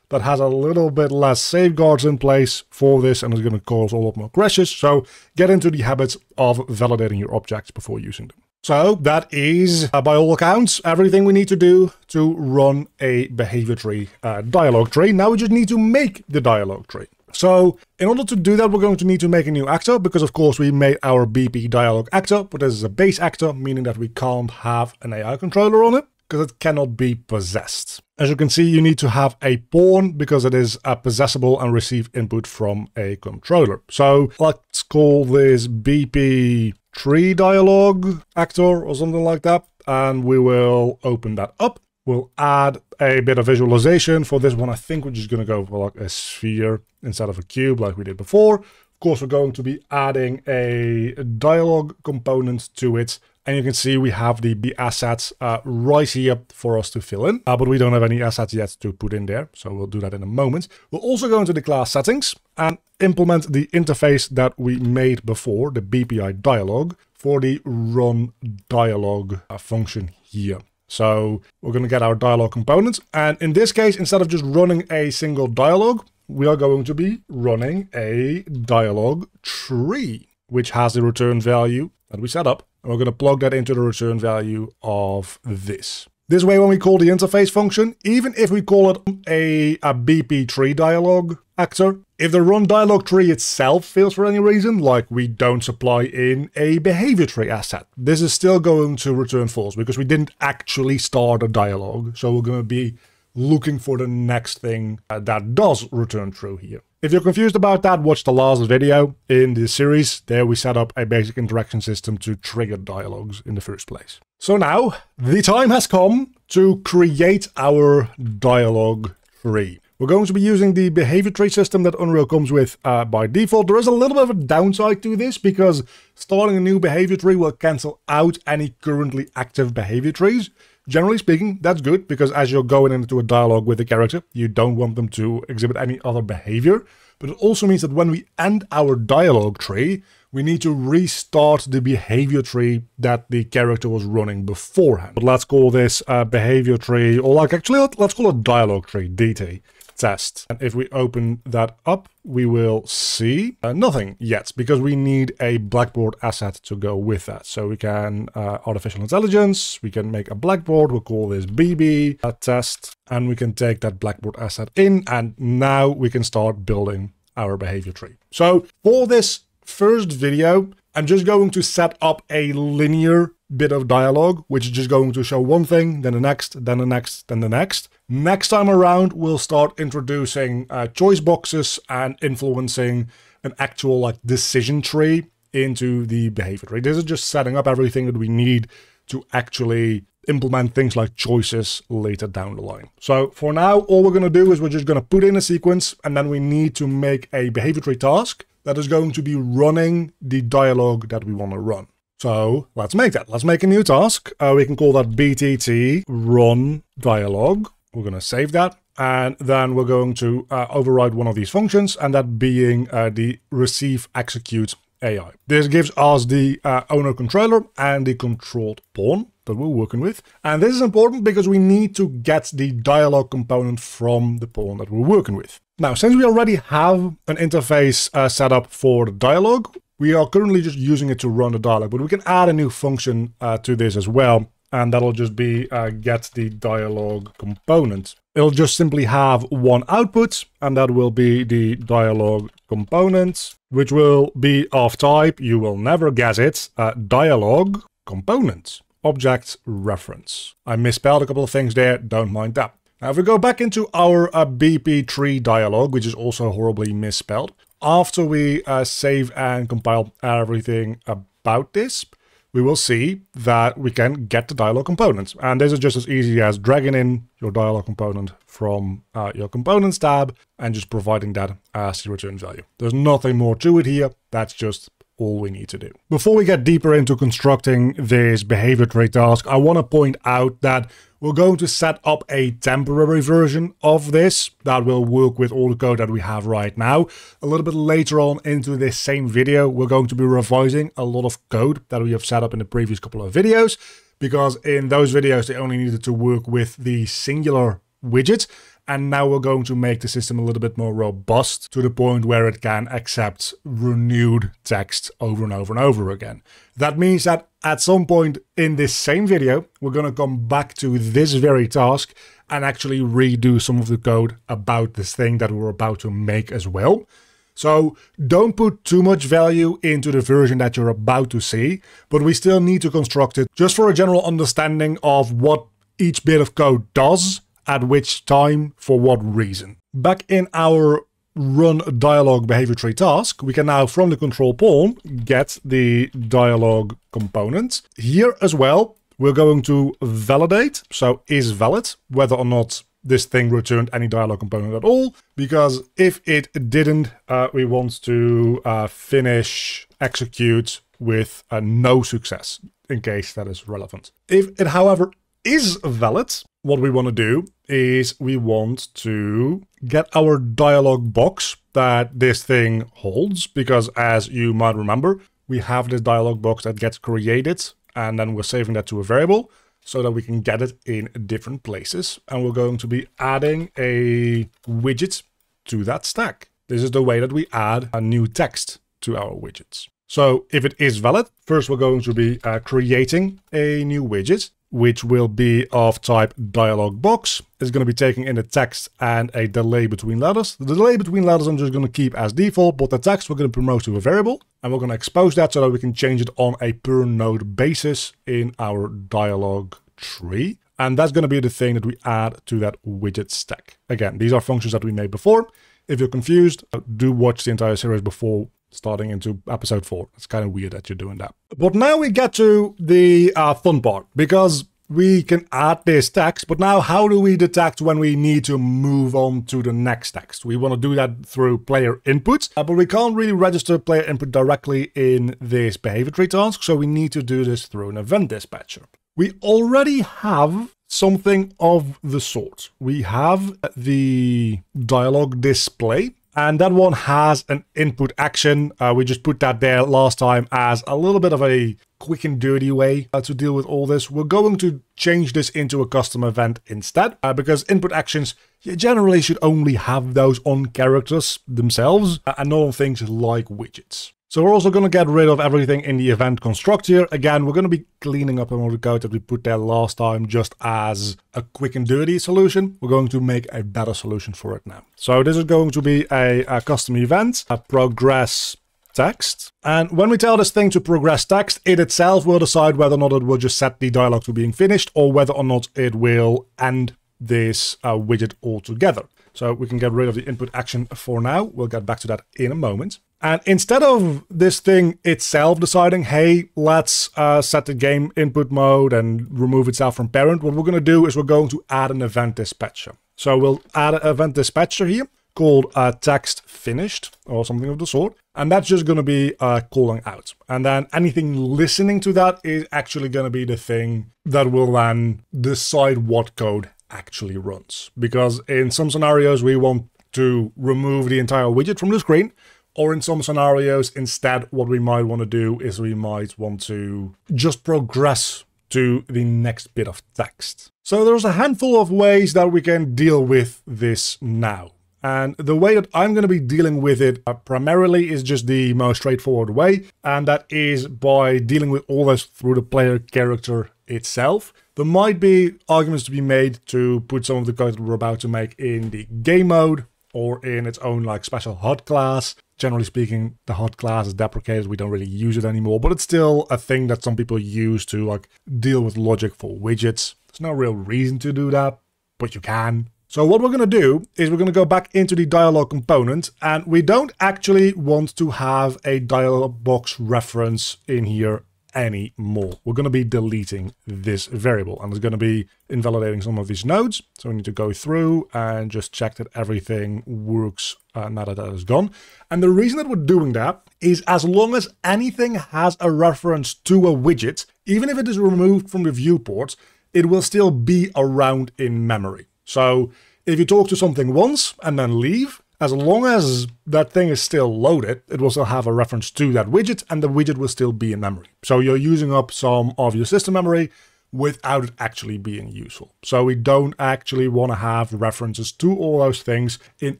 that has a little bit less safeguards in place for this and is going to cause a lot more crashes. So get into the habits of validating your objects before using them. So that is, by all accounts, everything we need to do to run a behavior tree dialog tree. Now we just need to make the dialog tree. So in order to do that, we're going to need to make a new actor, because of course we made our BP dialog actor, but this is a base actor, meaning that we can't have an AI controller on it, because it cannot be possessed. As you can see, you need to have a pawn because it is possessible and receive input from a controller. So let's call this BP tree dialog actor or something like that, and we will open that up. We'll add a bit of visualization. For this one, I think we're just going to go for like a sphere instead of a cube like we did before. Of course, we're going to be adding a dialog component to it. And you can see we have the assets right here for us to fill in, but we don't have any assets yet to put in there, so we'll do that in a moment. We'll also go into the class settings and implement the interface that we made before, the BPI dialog, for the run dialog function here. So we're going to get our dialog component, and in this case, instead of just running a single dialog, we are going to be running a dialog tree, which has the return value that we set up. And we're going to plug that into the return value of this. This way, when we call the interface function, even if we call it a BP tree dialog actor, if the run dialog tree itself fails for any reason, like we don't supply in a behavior tree asset, this is still going to return false because we didn't actually start a dialog. So we're going to be looking for the next thing that does return true here. If you're confused about that, watch the last video in the series. There we set up a basic interaction system to trigger dialogues in the first place. So now the time has come to create our dialog tree. We're going to be using the behavior tree system that Unreal comes with by default. There is a little bit of a downside to this because starting a new behavior tree will cancel out any currently active behavior trees. Generally speaking, that's good because as you're going into a dialogue with a character, you don't want them to exhibit any other behavior. But it also means that when we end our dialogue tree, we need to restart the behavior tree that the character was running beforehand. But let's call this a behavior tree, or like actually let's call it dialogue tree, DT. Test. And if we open that up, we will see nothing yet, because we need a Blackboard asset to go with that. So we can artificial intelligence, we can make a Blackboard, we'll call this BB test, and we can take that Blackboard asset in, and now we can start building our behavior tree. So for this first video, I'm just going to set up a linear bit of dialogue, which is just going to show one thing, then the next, then the next, then the next. Next time around, we'll start introducing choice boxes and influencing an actual like decision tree into the behavior tree. This is just setting up everything that we need to actually implement things like choices later down the line. So for now, all we're going to do is we're just going to put in a sequence, and then we need to make a behavior tree task that is going to be running the dialogue that we want to run. So let's make that. Let's make a new task. We can call that BTT run dialogue. We're going to save that. And then we're going to override one of these functions, and that being the receive execute AI. This gives us the owner controller and the controlled pawn that we're working with. And this is important because we need to get the dialogue component from the pawn that we're working with. Now, since we already have an interface set up for the dialogue, we are currently just using it to run the dialogue, but we can add a new function to this as well. And that'll just be get the dialogue component. It'll just simply have one output, and that will be the dialogue component, which will be of type, you will never guess it, dialogue component, object reference. I misspelled a couple of things there, don't mind that. Now, if we go back into our BP tree dialogue, which is also horribly misspelled, after we save and compile everything about this, we will see that we can get the dialogue component. And this is just as easy as dragging in your dialogue component from your components tab and just providing that as the return value. There's nothing more to it here. That's just all we need to do. Before we get deeper into constructing this behavior tree task, I want to point out that we're going to set up a temporary version of this that will work with all the code that we have right now. A little bit later on into this same video, we're going to be revising a lot of code that we have set up in the previous couple of videos, because in those videos, they only needed to work with the singular widget. And now we're going to make the system a little bit more robust to the point where it can accept renewed text over and over and over again. That means that at some point in this same video, we're going to come back to this very task and actually redo some of the code about this thing that we're about to make as well. So don't put too much value into the version that you're about to see, but we still need to construct it just for a general understanding of what each bit of code does, at which time, for what reason. Back in our run dialogue behavior tree task, we can now from the control pawn get the dialogue component. Here as well, we're going to validate, so is valid, whether or not this thing returned any dialogue component at all, because if it didn't, we want to finish execute with a no success, in case that is relevant. If it, however, is valid, what we want to do is we want to get our dialog box that this thing holds, because as you might remember, we have this dialog box that gets created, and then we're saving that to a variable so that we can get it in different places. And we're going to be adding a widget to that stack. This is the way that we add a new text to our widgets. So if it is valid, first we're going to be creating a new widget, which will be of type dialog box. It's going to be taking in the text and a delay between letters. The delay between letters I'm just going to keep as default, but the text we're going to promote to a variable, and we're going to expose that so that we can change it on a per node basis in our dialog tree. And that's going to be the thing that we add to that widget stack. Again, these are functions that we made before. If you're confused, do watch the entire series before starting into episode 4. It's kind of weird that you're doing that. But now we get to the fun part, because we can add this text, but now how do we detect when we need to move on to the next text? We want to do that through player input, but we can't really register player input directly in this behavior tree task, so we need to do this through an event dispatcher. We already have something of the sort. We have the dialog display, And that one has an input action. We just put that there last time as a little bit of a quick and dirty way to deal with all this. We're going to change this into a custom event instead, because input actions, you generally should only have those on characters themselves and not on things like widgets. So we're also going to get rid of everything in the event construct here. Again, we're going to be cleaning up all the code that we put there last time just as a quick and dirty solution. We're going to make a better solution for it now. So this is going to be a custom event, a progress text. And when we tell this thing to progress text, it itself will decide whether or not it will just set the dialog to being finished or whether or not it will end this widget altogether. So we can get rid of the input action for now. We'll get back to that in a moment. And instead of this thing itself deciding, hey, let's set the game input mode and remove itself from parent, what we're going to do is we're going to add an event dispatcher. So we'll add an event dispatcher here called text finished or something of the sort. And that's just going to be calling out. And then anything listening to that is actually going to be the thing that will then decide what code actually runs. Because in some scenarios, we want to remove the entire widget from the screen. Or in some scenarios, instead, what we might want to do is we might want to just progress to the next bit of text. So there's a handful of ways that we can deal with this now. And the way that I'm going to be dealing with it primarily is just the most straightforward way. And that is by dealing with all this through the player character itself. There might be arguments to be made to put some of the code that we're about to make in the game mode or in its own like special HUD class. Generally speaking, the HUD class is deprecated. We don't really use it anymore, but it's still a thing that some people use to like deal with logic for widgets. There's no real reason to do that, but you can. So what we're going to do is we're going to go back into the dialog component, and we don't actually want to have a dialog box reference in here anymore. We're going to be deleting this variable, and it's going to be invalidating some of these nodes. So we need to go through and just check that everything works now that that is gone. And the reason that we're doing that is as long as anything has a reference to a widget, even if it is removed from the viewport, it will still be around in memory. So if you talk to something once and then leave, as long as that thing is still loaded, it will still have a reference to that widget and the widget will still be in memory. So you're using up some of your system memory without it actually being useful. So we don't actually want to have references to all those things in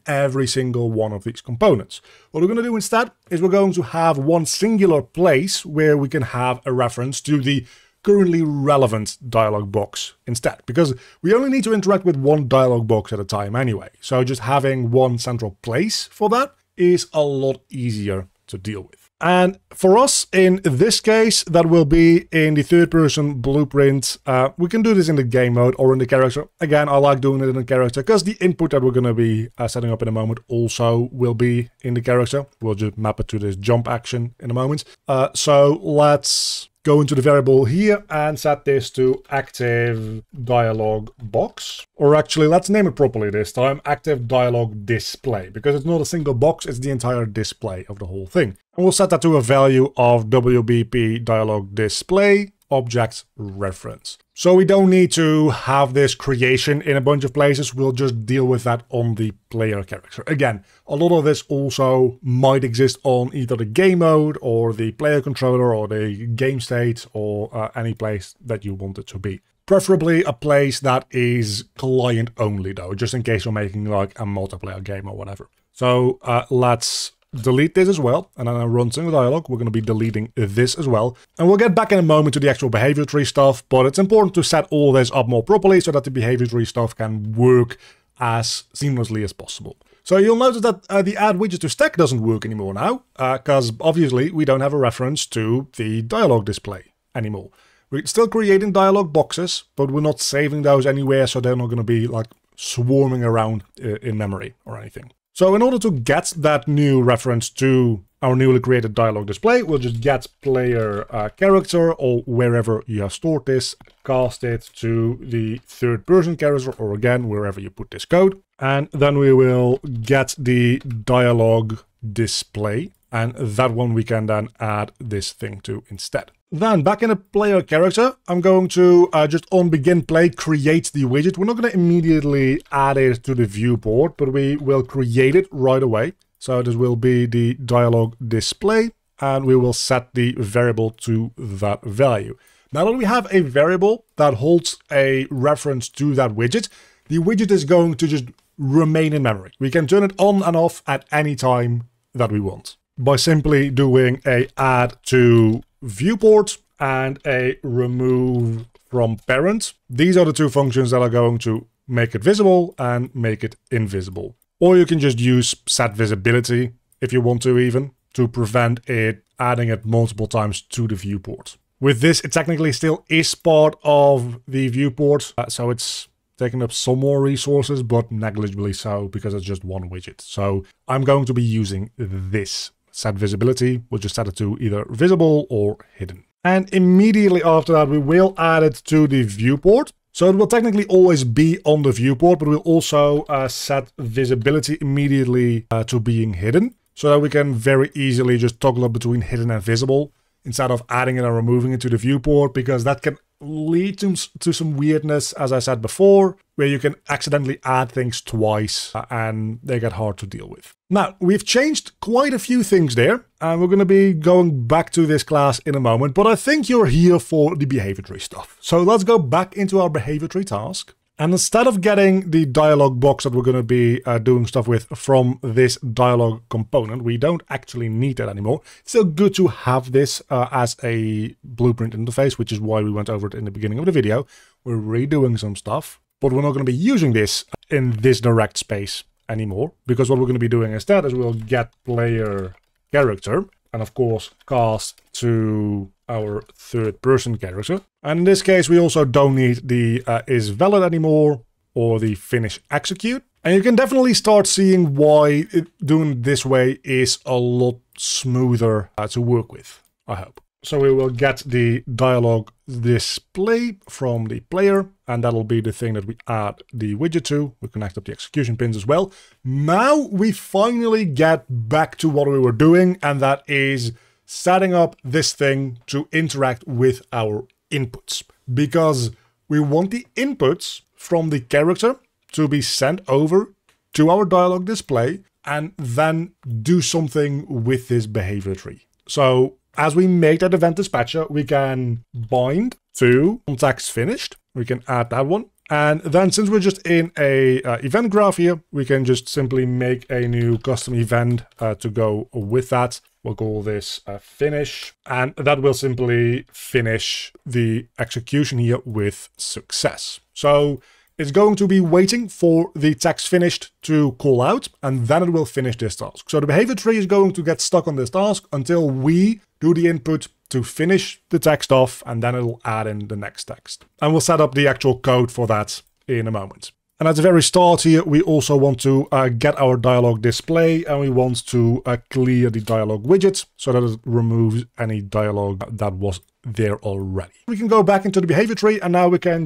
every single one of these components. What we're going to do instead is we're going to have one singular place where we can have a reference to the currently relevant dialog box instead, because we only need to interact with one dialog box at a time anyway. So just having one central place for that is a lot easier to deal with. And for us, in this case, that will be in the third-person blueprint. We can do this in the game mode or in the character. Again, I like doing it in the character because the input that we're going to be setting up in a moment also will be in the character. We'll just map it to this jump action in a moment. So let's go into the variable here and set this to active dialog box. Or actually, let's name it properly this time, active dialog display, because it's not a single box, it's the entire display of the whole thing. And we'll set that to a value of WBP dialog display object reference. So we don't need to have this creation in a bunch of places. We'll just deal with that on the player character. Again, a lot of this also might exist on either the game mode or the player controller or the game state or any place that you want it to be. Preferably a place that is client only though, just in case you're making like a multiplayer game or whatever. So let's delete this as well, and then I run single dialog. We're going to be deleting this as well, and we'll get back in a moment to the actual behavior tree stuff, but it's important to set all this up more properly so that the behavior tree stuff can work as seamlessly as possible. So you'll notice that the add widget to stack doesn't work anymore now, because obviously we don't have a reference to the dialog display anymore. We're still creating dialog boxes, but we're not saving those anywhere, so they're not going to be like swarming around in memory or anything. So in order to get that new reference to our newly created dialog display, we'll just get player character or wherever you have stored this, cast it to the third person character or again, wherever you put this code. And then we will get the dialog display, and that one we can then add this thing to instead. Then back in the player character, I'm going to just on begin play create the widget. We're not going to immediately add it to the viewport, but we will create it right away. So this will be the dialog display, and we will set the variable to that value. Now that we have a variable that holds a reference to that widget, the widget is going to just remain in memory. We can turn it on and off at any time that we want by simply doing a add to viewport and a remove from parent. These are the two functions that are going to make it visible and make it invisible. Or you can just use set visibility if you want to, even to prevent it adding it multiple times to the viewport. With this, it technically still is part of the viewport, so it's taking up some more resources, but negligibly so because it's just one widget. So I'm going to be using this set visibility. We'll just set it to either visible or hidden. And immediately after that, we will add it to the viewport. So it will technically always be on the viewport, but we'll also set visibility immediately to being hidden, so that we can very easily just toggle up between hidden and visible instead of adding it and removing it to the viewport, because that can lead to some weirdness, as I said before, where you can accidentally add things twice and they get hard to deal with. Now, we've changed quite a few things there, and we're going to be going back to this class in a moment, but I think you're here for the behavior tree stuff. So let's go back into our behavior tree task. And instead of getting the dialog box that we're going to be doing stuff with from this dialog component, we don't actually need that anymore. It's still good to have this as a blueprint interface, which is why we went over it in the beginning of the video. We're redoing some stuff, but we're not going to be using this in this direct space anymore, because what we're going to be doing instead is we'll get player character, and of course cast to our third person character. And in this case, we also don't need the is valid anymore or the finish execute. And you can definitely start seeing why doing it this way is a lot smoother to work with, I hope. So we will get the dialog display from the player, and that'll be the thing that we add the widget to. We connect up the execution pins as well. Now we finally get back to what we were doing, and that is setting up this thing to interact with our inputs, because we want the inputs from the character to be sent over to our dialog display and then do something with this behavior tree. So as we make that event dispatcher, we can bind to context finished. We can add that one. And then since we're just in a event graph here, we can just simply make a new custom event to go with that. We'll call this finish, and that will simply finish the execution here with success. So it's going to be waiting for the text finished to call out, and then it will finish this task. So the behavior tree is going to get stuck on this task until we do the input to finish the text off, and then it'll add in the next text. And we'll set up the actual code for that in a moment. And at the very start here, we also want to get our dialog display, and we want to clear the dialog widget so that it removes any dialog that was there already. We can go back into the behavior tree, and now we can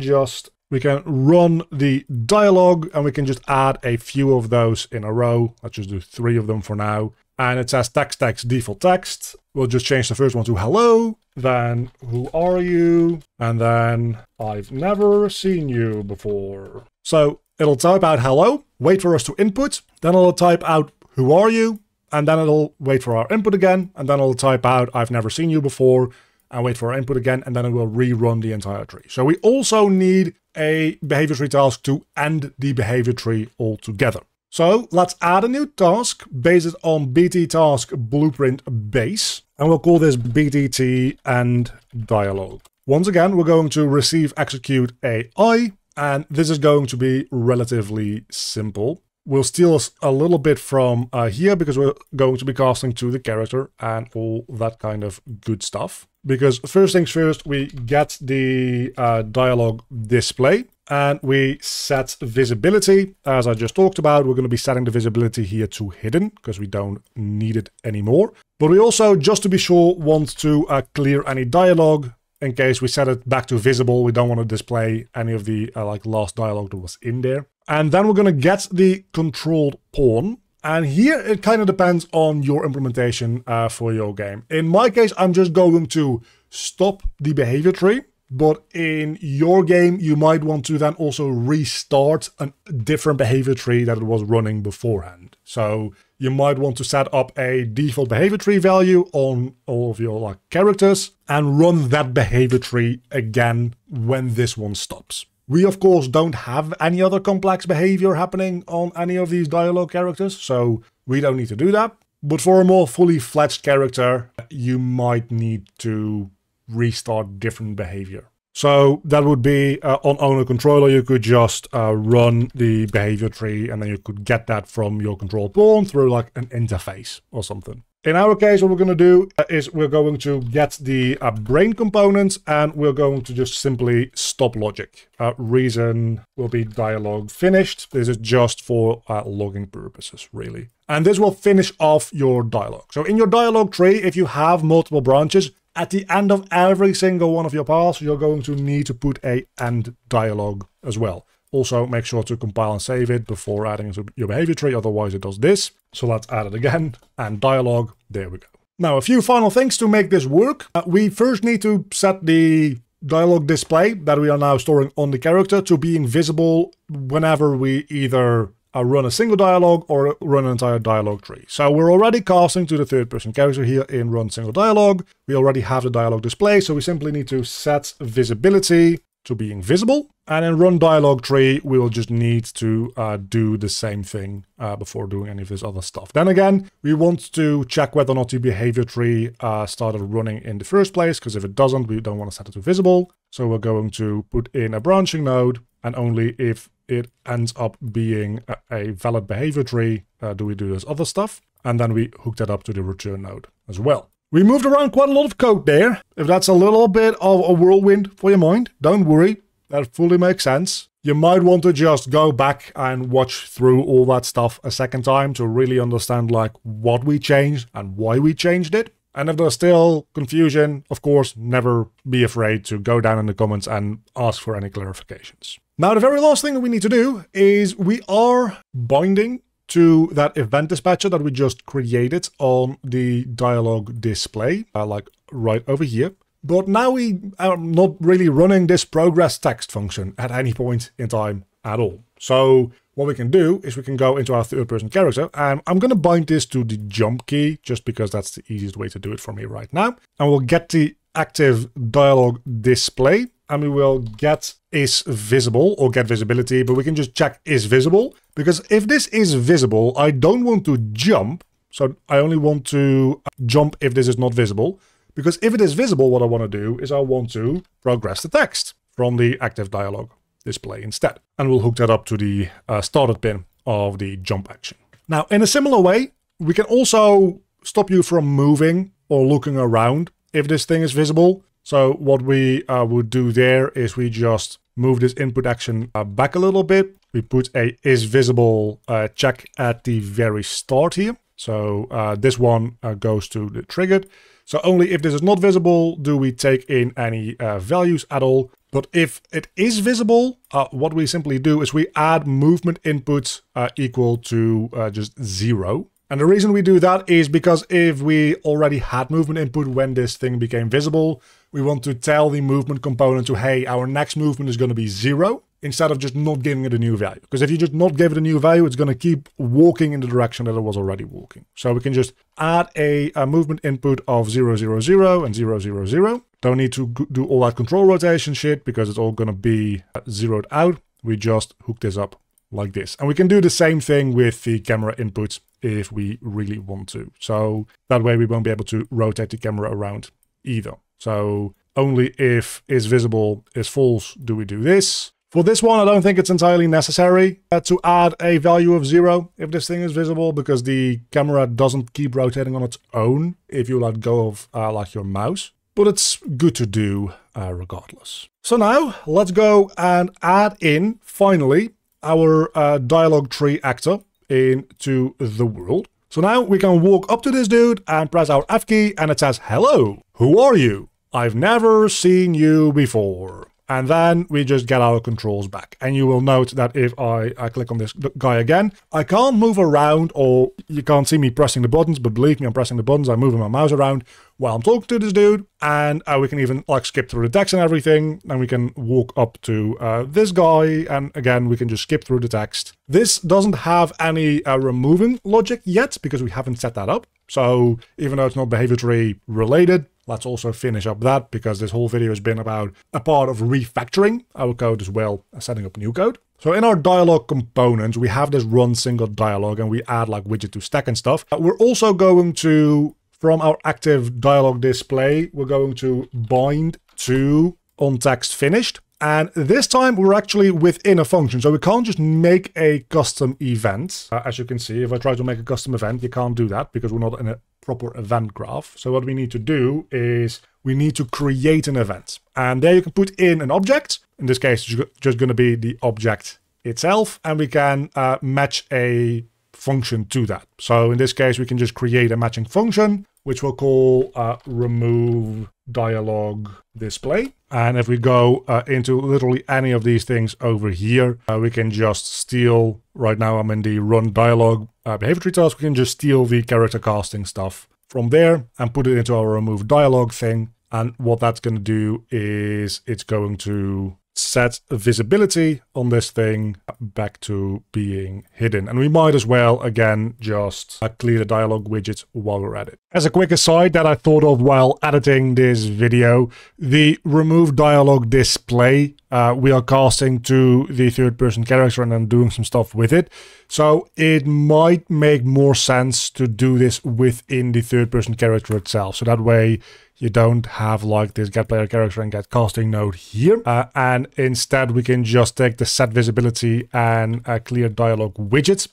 run the dialog, and we can just add a few of those in a row. Let's just do 3 of them for now. And it says text, default text. We'll just change the first one to hello, then who are you, and then I've never seen you before. So it'll type out hello, wait for us to input, then it'll type out who are you, and then it'll wait for our input again, and then it'll type out I've never seen you before, and wait for our input again, and then it will rerun the entire tree. So we also need a behavior tree task to end the behavior tree altogether. So let's add a new task based on BT task blueprint base, and we'll call this BTT end dialog. Once again, we're going to receive execute AI, and this is going to be relatively simple. We'll steal a little bit from here because we're going to be casting to the character and all that kind of good stuff. Because first things first, we get the dialog display, and we set visibility. As I just talked about, we're going to be setting the visibility here to hidden because we don't need it anymore. But we also, just to be sure, want to clear any dialog. In case we set it back to visible, we don't want to display any of the last dialogue that was in there. And then we're going to get the controlled pawn. And here it kind of depends on your implementation for your game. In my case, I'm just going to stop the behavior tree. But in your game, you might want to then also restart a different behavior tree that it was running beforehand. So you might want to set up a default behavior tree value on all of your characters and run that behavior tree again when this one stops. We, of course, don't have any other complex behavior happening on any of these dialogue characters, so we don't need to do that. But for a more fully fledged character, you might need to restart different behavior. So that would be on owner controller, you could just run the behavior tree and then you could get that from your control pawn through like an interface or something. In our case, what we're going to do is we're going to get the brain components and we're going to just simply stop logic. Reason will be dialogue finished. This is just for logging purposes, really. And this will finish off your dialogue. So in your dialogue tree, if you have multiple branches, at the end of every single one of your paths, you're going to need to put a end dialogue as well. Also, make sure to compile and save it before adding it to your behavior tree, otherwise it does this. So let's add it again, and dialogue, there we go. Now, a few final things to make this work. We first need to set the dialogue display that we are now storing on the character to being visible whenever we either run a single dialogue or run an entire dialogue tree. So we're already casting to the third person character here in run single dialogue. We already have the dialogue display, so we simply need to set visibility to being visible. And in run dialogue tree, we will just need to do the same thing before doing any of this other stuff. Then again, we want to check whether or not the behavior tree started running in the first place, because if it doesn't, we don't want to set it to visible. So we're going to put in a branching node, and only if it ends up being a valid behavior tree do we do this other stuff. And then we hook that up to the return node as well. We moved around quite a lot of code there. If that's a little bit of a whirlwind for your mind, don't worry. That fully makes sense. You might want to just go back and watch through all that stuff a second time to really understand like what we changed and why we changed it. And if there's still confusion, of course, never be afraid to go down in the comments and ask for any clarifications. Now, the very last thing that we need to do is we are binding to that event dispatcher that we just created on the dialogue display, like right over here. But now we are not really running this progress text function at any point in time at all. So what we can do is we can go into our third person character, and I'm going to bind this to the jump key just because that's the easiest way to do it for me right now. And we'll get the active dialogue display, and we will get is visible or get visibility, but we can just check is visible, because if this is visible, I don't want to jump. So I only want to jump if this is not visible. Because if it is visible, what I want to do is I want to progress the text from the active dialogue display instead. And we'll hook that up to the started pin of the jump action. Now, in a similar way, we can also stop you from moving or looking around if this thing is visible. So what we would do there is we just move this input action back a little bit. We put a is visible check at the very start here. So this one goes to the triggered. So only if this is not visible do we take in any values at all. But if it is visible, what we simply do is we add movement inputs equal to just 0. And the reason we do that is because if we already had movement input when this thing became visible, we want to tell the movement component to, hey, our next movement is going to be 0, instead of just not giving it a new value. Because if you just not give it a new value, it's going to keep walking in the direction that it was already walking. So we can just add a movement input of 0, 0, 0 and 0, 0, 0. Don't need to do all that control rotation shit because it's all going to be zeroed out. We just hook this up like this. And we can do the same thing with the camera inputs if we really want to. So that way we won't be able to rotate the camera around either. So only if is visible is false do we do this. For this one, I don't think it's entirely necessary to add a value of 0 if this thing is visible, because the camera doesn't keep rotating on its own if you let go of like your mouse. But it's good to do regardless. So now let's go and add in, finally, our dialogue tree actor into the world. So now we can walk up to this dude and press our F key and it says, hello, who are you? I've never seen you before. And then we just get our controls back. And you will note that if I click on this guy again, I can't move around, or you can't see me pressing the buttons, but believe me, I'm pressing the buttons. I'm moving my mouse around while I'm talking to this dude. And we can even like skip through the text and everything. And we can walk up to this guy. And again, we can just skip through the text. This doesn't have any removing logic yet because we haven't set that up. So even though it's not behavior tree related, let's also finish up that, because this whole video has been about a part of refactoring our code as well as setting up new code. So in our dialog components, we have this run single dialog, and we add like widget to stack and stuff. We're also going to, from our active dialog display, we're going to bind to onTextFinished. And this time we're actually within a function, so we can't just make a custom event. As you can see, if I try to make a custom event, you can't do that because we're not in a proper event graph. So what we need to do is we need to create an event. And there you can put in an object. In this case, it's just going to be the object itself. And we can match a function to that. So in this case, we can just create a matching function, which we'll call remove dialog display. And if we go into literally any of these things over here, we can just steal, right now I'm in the run dialog behavior tree task, we can just steal the character casting stuff from there and put it into our remove dialog thing. And what that's going to do is it's going to set visibility on this thing back to being hidden. And we might as well, again, just clear the dialog widget while we're at it. As a quick aside that I thought of while editing this video, the remove dialog display, we are casting to the third person character and then doing some stuff with it. So it might make more sense to do this within the third person character itself. So that way you don't have like this get player character and get casting node here. And instead we can just take the set visibility and clear dialog widget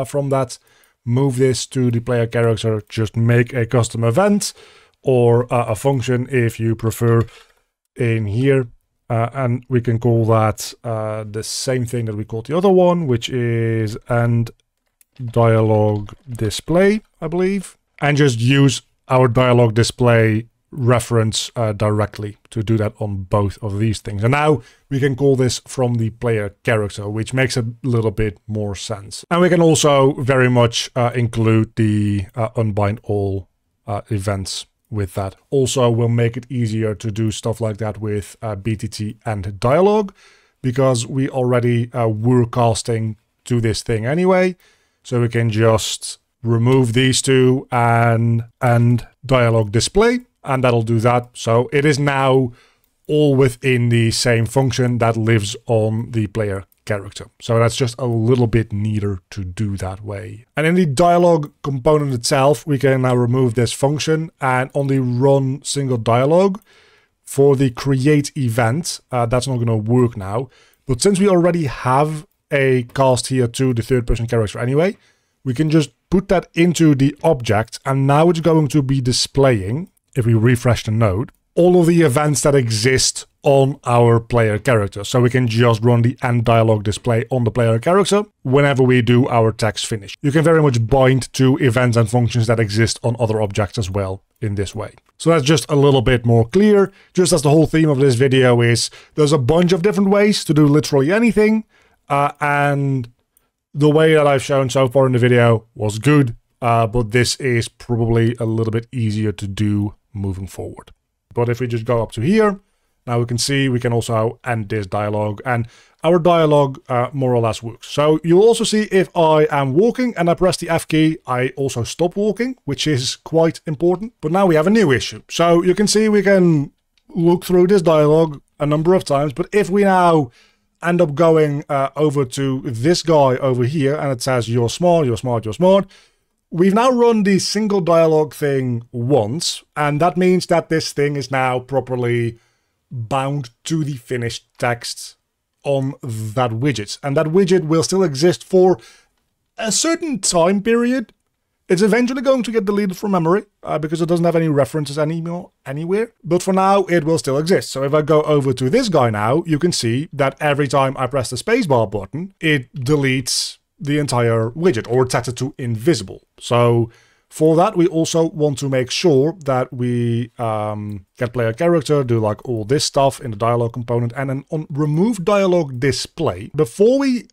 from that, move this to the player character, just make a custom event or a function if you prefer in here. And we can call that the same thing that we called the other one, which is end dialog display, I believe. And just use our dialog display reference directly to do that on both of these things. And now we can call this from the player character, which makes a little bit more sense. And we can also very much include the unbind all events with that. Also will make it easier to do stuff like that with BTT and dialog, because we already were casting to this thing anyway. So we can just remove these two and dialog display, and that'll do that. So it is now all within the same function that lives on the player character. So that's just a little bit neater to do that way. And in the dialog component itself, we can now remove this function, and on the run single dialog for the create event, that's not going to work now. But since we already have a cast here to the third person character anyway, we can just put that into the object, and now it's going to be displaying, if we refresh the node, all of the events that exist on our player character. So we can just run the end dialog display on the player character whenever we do our text finish. You can very much bind to events and functions that exist on other objects as well in this way. So that's just a little bit more clear. Just as the whole theme of this video is, there's a bunch of different ways to do literally anything. And the way that I've shown so far in the video was good, but this is probably a little bit easier to do moving forward. But if we just go up to here, now we can see we can also end this dialogue, and our dialogue more or less works. So you'll also see if I am walking and I press the F key, I also stop walking, which is quite important. But now we have a new issue. So you can see we can look through this dialogue a number of times, but if we now end up going over to this guy over here and it says you're smart, you're smart, you're smart, we've now run the single dialogue thing once, and that means that this thing is now properly bound to the finished text on that widget. And that widget will still exist for a certain time period. It's eventually going to get deleted from memory because it doesn't have any references anymore anywhere. But for now, it will still exist. So if I go over to this guy now, you can see that every time I press the spacebar button, it deletes the entire widget, or it sets it to invisible. So For that, we also want to make sure that we get player character, do like all this stuff in the dialogue component, and then on remove dialogue display. Before we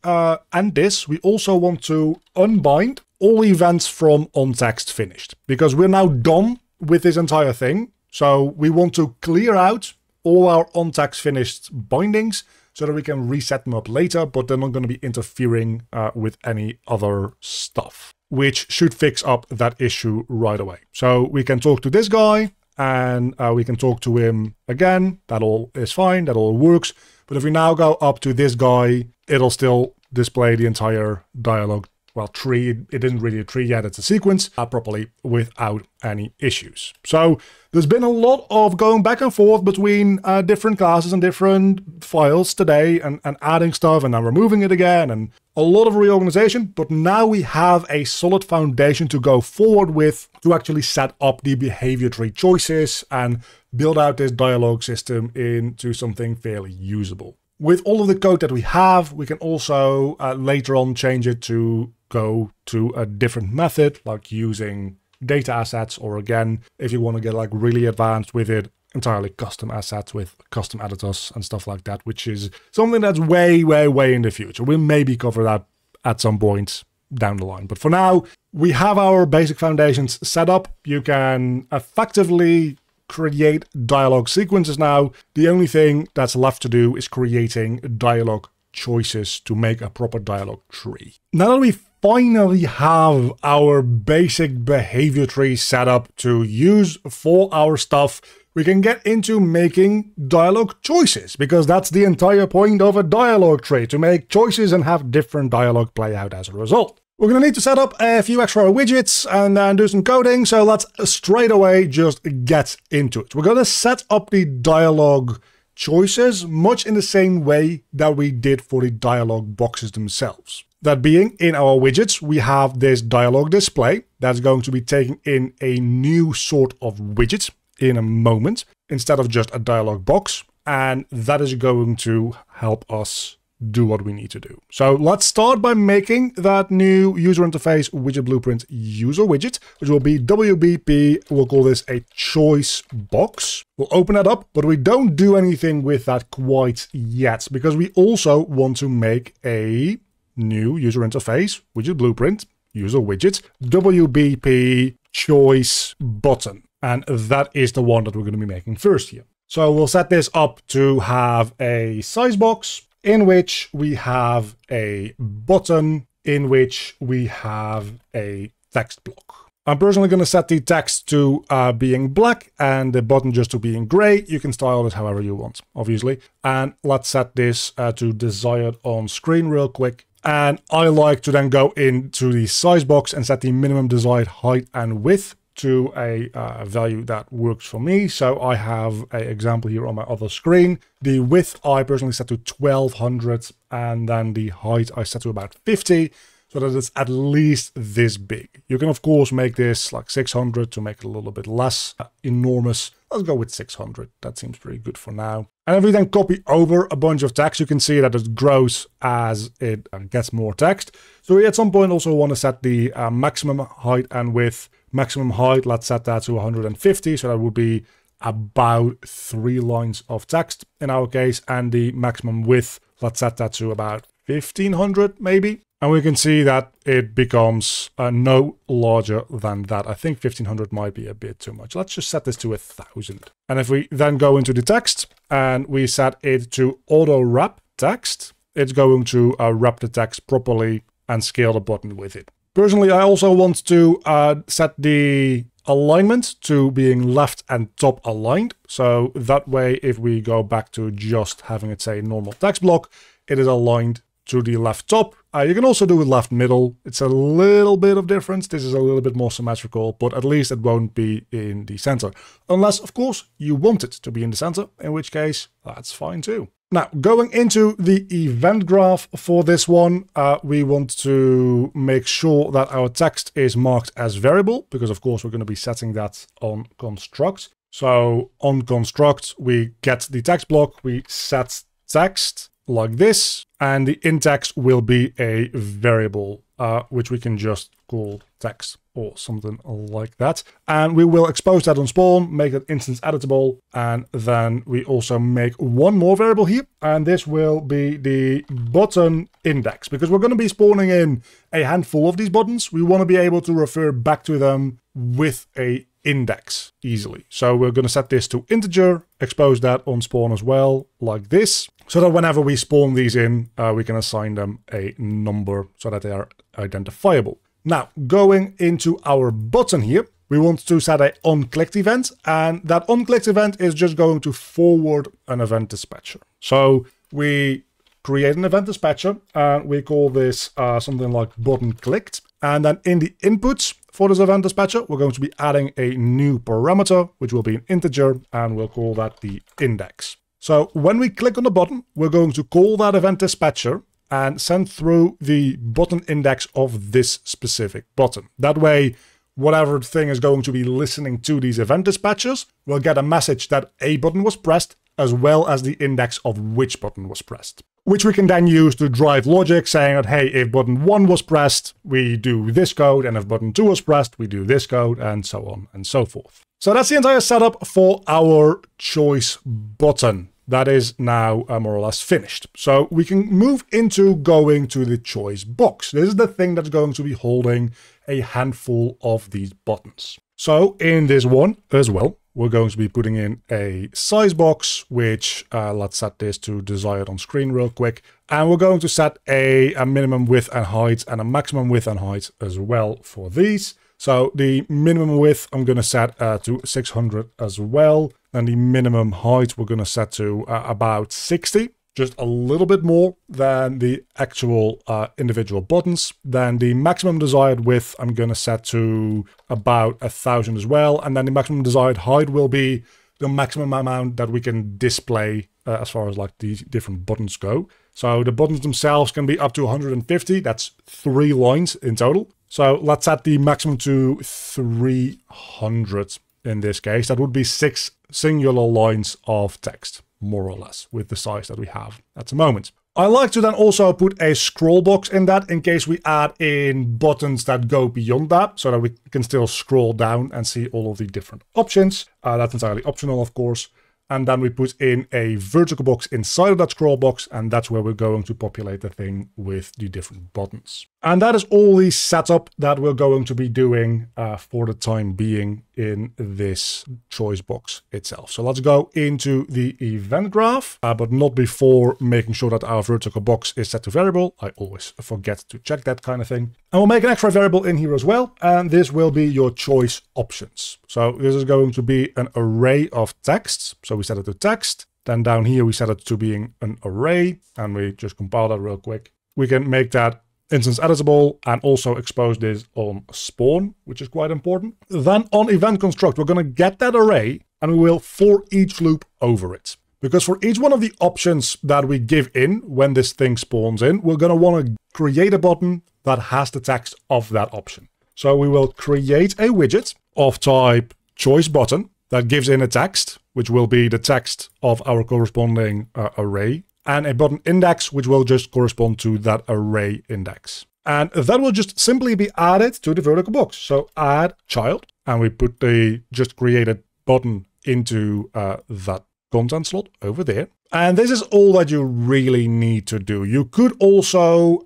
end this, we also want to unbind all events from onText finished, because we're now done with this entire thing. So we want to clear out all our onText finished bindings so that we can reset them up later, but they're not going to be interfering with any other stuff, which should fix up that issue right away. So we can talk to this guy and we can talk to him again. That all is fine, that all works. But if we now go up to this guy, it'll still display the entire dialogue. Well, tree, it isn't really a tree yet, it's a sequence, properly without any issues. So there's been a lot of going back and forth between different classes and different files today, and adding stuff and then removing it again, and a lot of reorganization. But now we have a solid foundation to go forward with to actually set up the behavior tree choices and build out this dialogue system into something fairly usable. With all of the code that we have, we can also later on change it to go to a different method, like using data assets, or again, if you want to get like really advanced with it, entirely custom assets with custom editors and stuff like that, which is something that's way, way, way in the future. We'll maybe cover that at some point down the line. But for now, we have our basic foundations set up. You can effectively create dialogue sequences now. The only thing that's left to do is creating dialogue choices to make a proper dialogue tree. Now that we finally have our basic behavior tree set up to use for our stuff, we can get into making dialogue choices, because that's the entire point of a dialogue tree, to make choices and have different dialogue play out as a result. We're going to need to set up a few extra widgets and then do some coding, so let's straight away just get into it. We're going to set up the dialogue choices much in the same way that we did for the dialogue boxes themselves. That being, in our widgets, we have this dialogue display that's going to be taking in a new sort of widget in a moment, instead of just a dialogue box, and that is going to help us do what we need to do. So let's start by making that new user interface widget blueprint user widget, which will be WBP. We'll call this a choice box. We'll open that up, but we don't do anything with that quite yet, because we also want to make a new user interface widget blueprint user widget WBP choice button. And that is the one that we're going to be making first here. So we'll set this up to have a size box, in which we have a button, in which we have a text block. I'm personally going to set the text to being black and the button just to being gray. You can style this however you want, obviously. And let's set this to desired on screen real quick. And I like to then go into the size box and set the minimum desired height and width to a value that works for me. So I have an example here on my other screen. The width I personally set to 1200, and then the height I set to about 50, so that it's at least this big. You can of course make this like 600 to make it a little bit less enormous. Let's go with 600. That seems pretty good for now. And if we then copy over a bunch of text, you can see that it grows as it gets more text. So we at some point also want to set the maximum height and width. Maximum height, let's set that to 150, so that would be about 3 lines of text in our case. And the maximum width, let's set that to about 1500 maybe. And we can see that it becomes no larger than that. I think 1500 might be a bit too much. Let's just set this to 1000. And if we then go into the text and we set it to auto wrap text, it's going to wrap the text properly and scale the button with it. Personally, I also want to set the alignment to being left and top aligned. So that way, if we go back to just having it say normal text block, it is aligned to the left top. You can also do it left middle. It's a little bit of difference. This is a little bit more symmetrical, but at least it won't be in the center. Unless, of course, you want it to be in the center, in which case that's fine too. Now, going into the event graph for this one, we want to make sure that our text is marked as variable, because of course we're going to be setting that on construct. So on construct, we get the text block, we set text, like this, and the index will be a variable, which we can just call text or something like that. And we will expose that on spawn, make it instance editable, and then we also make one more variable here, and this will be the button index, because we're going to be spawning in a handful of these buttons. We want to be able to refer back to them with a index easily. So we're going to set this to integer, expose that on spawn as well, like this, so that whenever we spawn these in, we can assign them a number so that they are identifiable. Now, going into our button here, we want to set a onClicked event, and that onClicked event is just going to forward an event dispatcher. So we create an event dispatcher, and we call this something like button clicked. And then in the inputs for this event dispatcher, we're going to be adding a new parameter, which will be an integer, and we'll call that the index. So when we click on the button, we're going to call that event dispatcher and send through the button index of this specific button. That way, whatever thing is going to be listening to these event dispatchers will get a message that a button was pressed, as well as the index of which button was pressed, which we can then use to drive logic, saying that, hey, if button 1 was pressed, we do this code, and if button 2 was pressed, we do this code, and so on and so forth. So that's the entire setup for our choice button. That is now more or less finished. So we can move into going to the choice box. This is the thing that's going to be holding a handful of these buttons. So in this one as well, we're going to be putting in a size box, which let's set this to desired on screen real quick. And we're going to set a minimum width and height and a maximum width and height as well for these. So the minimum width I'm going to set to 600 as well. And the minimum height we're going to set to about 60. Just a little bit more than the actual individual buttons. Then the maximum desired width I'm going to set to about 1000 as well. And then the maximum desired height will be the maximum amount that we can display as far as like the different buttons go. So the buttons themselves can be up to 150. That's 3 lines in total. So let's set the maximum to 300 in this case. That would be 6 singular lines of text, more or less, with the size that we have at the moment. I like to then also put a scroll box in that in case we add in buttons that go beyond that, so that we can still scroll down and see all of the different options. That's entirely optional, of course. And then we put in a vertical box inside of that scroll box, and that's where we're going to populate the thing with the different buttons. And that is all the setup that we're going to be doing for the time being in this choice box itself. So let's go into the event graph, but not before making sure that our vertical box is set to variable. I always forget to check that kind of thing. And we'll make an extra variable in here as well, and this will be your choice options. So this is going to be an array of texts. So we set it to text. Then down here we set it to being an array, and we just compile that real quick. We can make that instance editable and also expose this on spawn, which is quite important. Then on event construct, we're going to get that array and we will for each loop over it. Because for each one of the options that we give in when this thing spawns in, we're going to want to create a button that has the text of that option. So we will create a widget of type choice button that gives in a text, which will be the text of our corresponding array, and a button index, which will just correspond to that array index. And that will just simply be added to the vertical box. So add child, and we put the just created button into that content slot over there. And this is all that you really need to do. You could also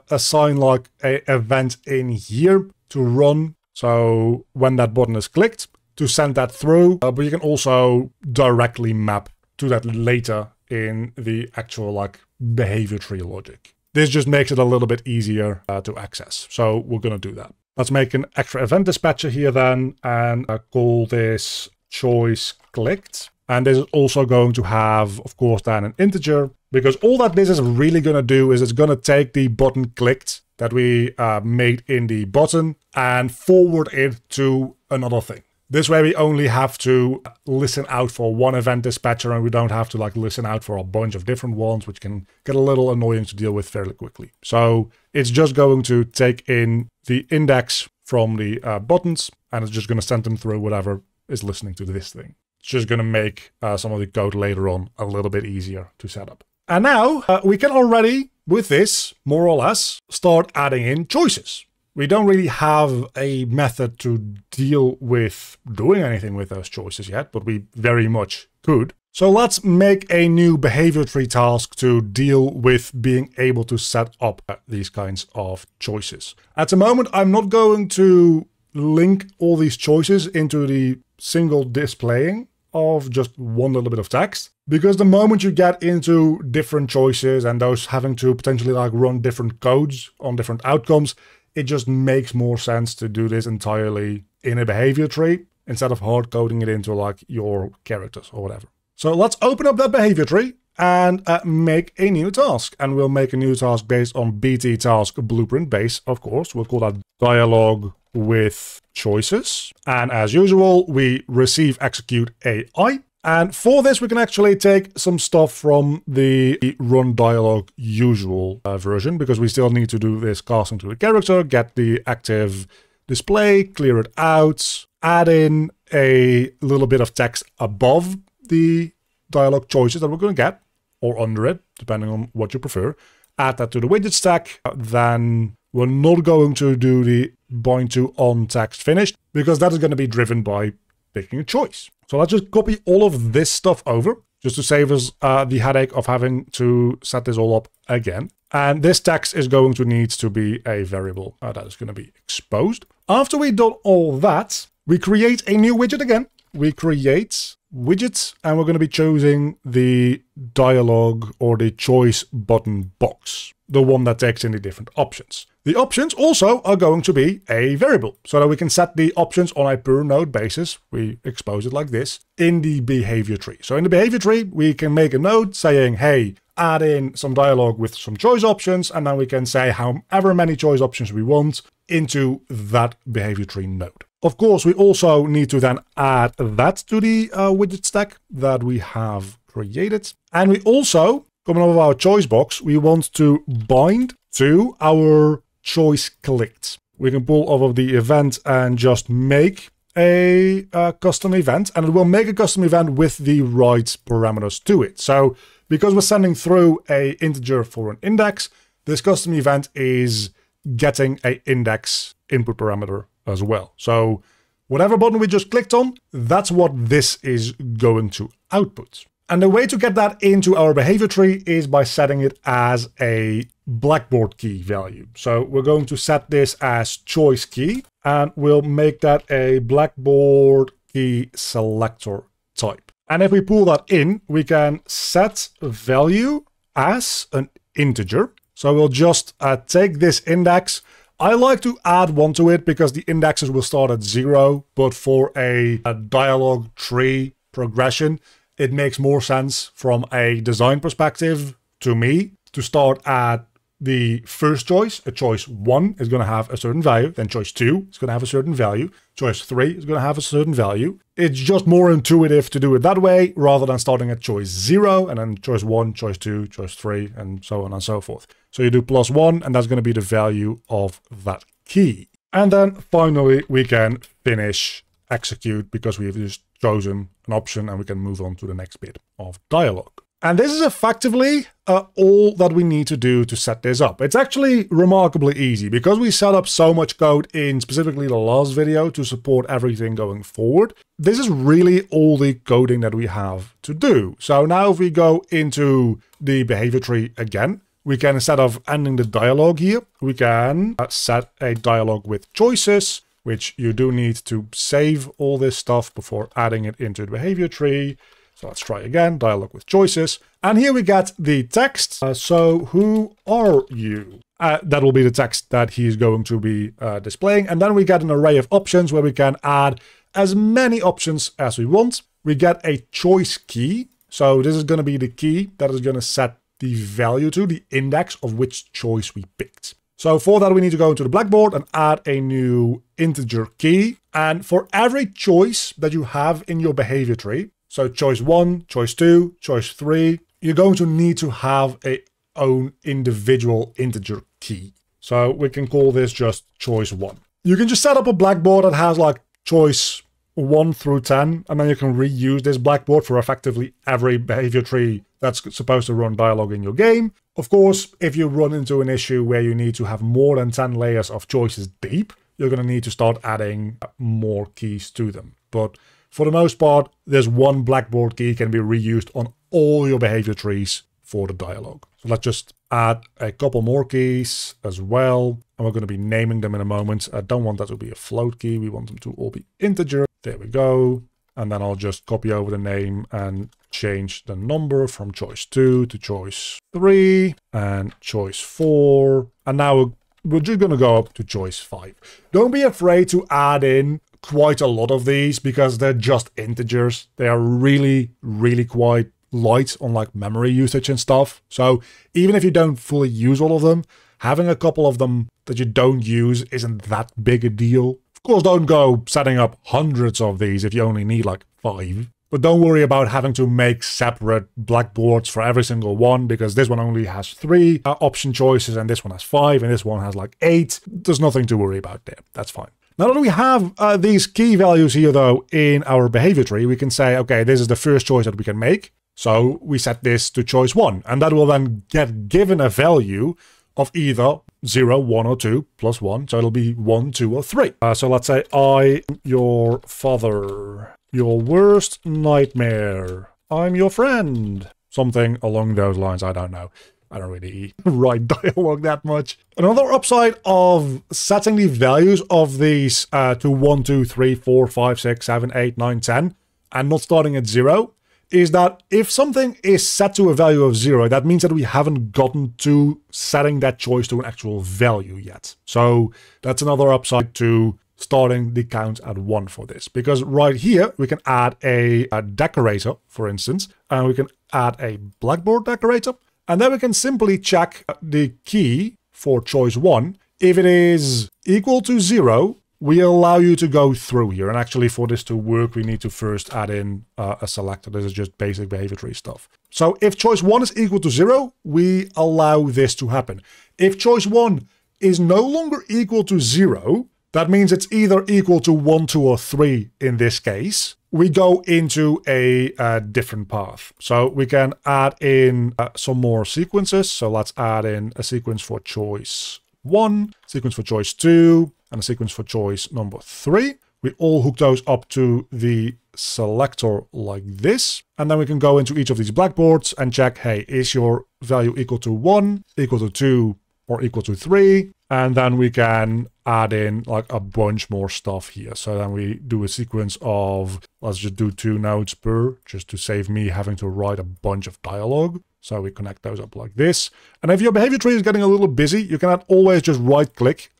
assign like an event in here to run. So when that button is clicked, to send that through, but you can also directly map to that later in the actual like behavior tree logic. This just makes it a little bit easier to access. So we're going to do that. Let's make an extra event dispatcher here then and call this choice clicked. And this is also going to have, of course, then an integer, because all that this is really going to do is it's going to take the button clicked that we made in the button and forward it to another thing. This way we only have to listen out for one event dispatcher and we don't have to like listen out for a bunch of different ones, which can get a little annoying to deal with fairly quickly. So it's just going to take in the index from the buttons and it's just going to send them through whatever is listening to this thing. It's just going to make some of the code later on a little bit easier to set up. And now we can already, with this, more or less, start adding in choices. We don't really have a method to deal with doing anything with those choices yet, but we very much could. So let's make a new behavior tree task to deal with being able to set up these kinds of choices. At the moment, I'm not going to link all these choices into the single displaying of just one little bit of text, because the moment you get into different choices and those having to potentially like run different codes on different outcomes, it just makes more sense to do this entirely in a behavior tree instead of hard coding it into like your characters or whatever. So let's open up that behavior tree and make a new task. And we'll make a new task based on BT task blueprint base, of course. We'll call that dialogue with choices. And as usual, we receive execute AI. And for this, we can actually take some stuff from the run dialogue usual version, because we still need to do this casting to the character, get the active display, clear it out, add in a little bit of text above the dialogue choices that we're going to get, or under it, depending on what you prefer. Add that to the widget stack. Then we're not going to do the bind to on text finished, because that is going to be driven by picking a choice. So let's just copy all of this stuff over, just to save us the headache of having to set this all up again. And this text is going to need to be a variable that is going to be exposed. After we've done all that, we create a new widget again. We create widgets, and we're going to be choosing the dialogue or the choice button box, the one that takes in the different options. The options also are going to be a variable, so that we can set the options on a per node basis. We expose it like this in the behavior tree. So in the behavior tree, we can make a node saying, hey, add in some dialogue with some choice options, and then we can say however many choice options we want into that behavior tree node. Of course, we also need to then add that to the widget stack that we have created. And we also, coming out of our choice box, we want to bind to our choice clicked. We can pull off of the event and just make a custom event, and it will make a custom event with the right parameters to it. So because we're sending through a integer for an index, this custom event is getting a index input parameter as well. So whatever button we just clicked on, that's what this is going to output. And the way to get that into our behavior tree is by setting it as a Blackboard key value. So we're going to set this as choice key, and we'll make that a Blackboard key selector type. And if we pull that in, we can set value as an integer. So we'll just take this index. I like to add one to it because the indexes will start at 0, but for a dialogue tree progression, it makes more sense from a design perspective to me to start at the first choice. A choice 1 is going to have a certain value, then choice 2 is going to have a certain value, choice 3 is going to have a certain value. It's just more intuitive to do it that way rather than starting at choice 0 and then choice 1, choice 2, choice 3, and so on and so forth. So you do +1, and that's going to be the value of that key. And then finally, we can finish execute because we've just chosen an option, and we can move on to the next bit of dialogue. And this is effectively all that we need to do to set this up. It's actually remarkably easy because we set up so much code in specifically the last video to support everything going forward. This is really all the coding that we have to do. So now if we go into the behavior tree again, we can, instead of ending the dialogue here, we can set a dialogue with choices, which you do need to save all this stuff before adding it into the behavior tree. So let's try again, dialogue with choices. And here we get the text. So who are you? That will be the text that he's going to be displaying. And then we get an array of options where we can add as many options as we want. We get a choice key. So this is going to be the key that is going to set the value to the index of which choice we picked. So for that, we need to go into the Blackboard and add a new integer key. And for every choice that you have in your behavior tree, so choice 1, choice 2, choice 3, you're going to need to have a own individual integer key. So we can call this just choice 1. You can just set up a Blackboard that has like choice 1 through 10, and then you can reuse this blackboard for effectively every behavior tree that's supposed to run dialogue in your game. Of course, if you run into an issue where you need to have more than 10 layers of choices deep, you're going to need to start adding more keys to them. But for the most part, this one blackboard key can be reused on all your behavior trees for the dialogue. So let's just add a couple more keys as well. And we're going to be naming them in a moment. I don't want that to be a float key. We want them to all be integer. There we go. And then I'll just copy over the name and change the number from choice 2 to choice 3 and choice 4. And now we're just going to go up to choice 5. Don't be afraid to add in quite a lot of these because they're just integers. They are really, really quite light on like memory usage and stuff. So even if you don't fully use all of them, having a couple of them that you don't use isn't that big a deal. Of course, don't go setting up hundreds of these if you only need like 5. But don't worry about having to make separate blackboards for every single one, because this one only has 3 option choices and this one has 5 and this one has like 8. There's nothing to worry about there. That's fine. Now that we have these key values here though in our behavior tree, we can say, okay, this is the first choice that we can make. So we set this to choice 1, and that will then get given a value of either 0, 1, or 2 plus 1. So it'll be 1, 2, or 3. So let's say I am your father, your worst nightmare, I'm your friend. Something along those lines, I don't know. I don't really write dialogue that much. Another upside of setting the values of these to 1, 2, 3, 4, 5, 6, 7, 8, 9, 10, and not starting at 0, is that if something is set to a value of 0, that means that we haven't gotten to setting that choice to an actual value yet. So that's another upside to starting the count at 1 for this. Because right here, we can add a decorator, for instance, and we can add a blackboard decorator. And then we can simply check the key for choice 1. If it is equal to 0, we allow you to go through here. And actually for this to work, we need to first add in a selector. This is just basic behavior tree stuff. So if choice 1 is equal to 0, we allow this to happen. If choice 1 is no longer equal to 0, that means it's either equal to 1, 2, or 3 in this case. We go into a different path. So we can add in some more sequences. So let's add in a sequence for choice 1, sequence for choice 2, and a sequence for choice number 3. We all hook those up to the selector like this. And then we can go into each of these blackboards and check, hey, is your value equal to 1, equal to 2, or equal to 3? And then we can add in like a bunch more stuff here. So then we do a sequence of, let's just do 2 nodes per, just to save me having to write a bunch of dialogue. So we connect those up like this. And if your behavior tree is getting a little busy, you can always just right click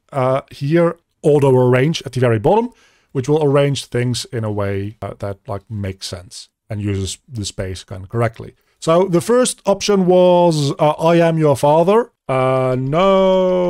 here, auto arrange at the very bottom, which will arrange things in a way that like makes sense and uses the space kind of correctly. So the first option was I am your father. No,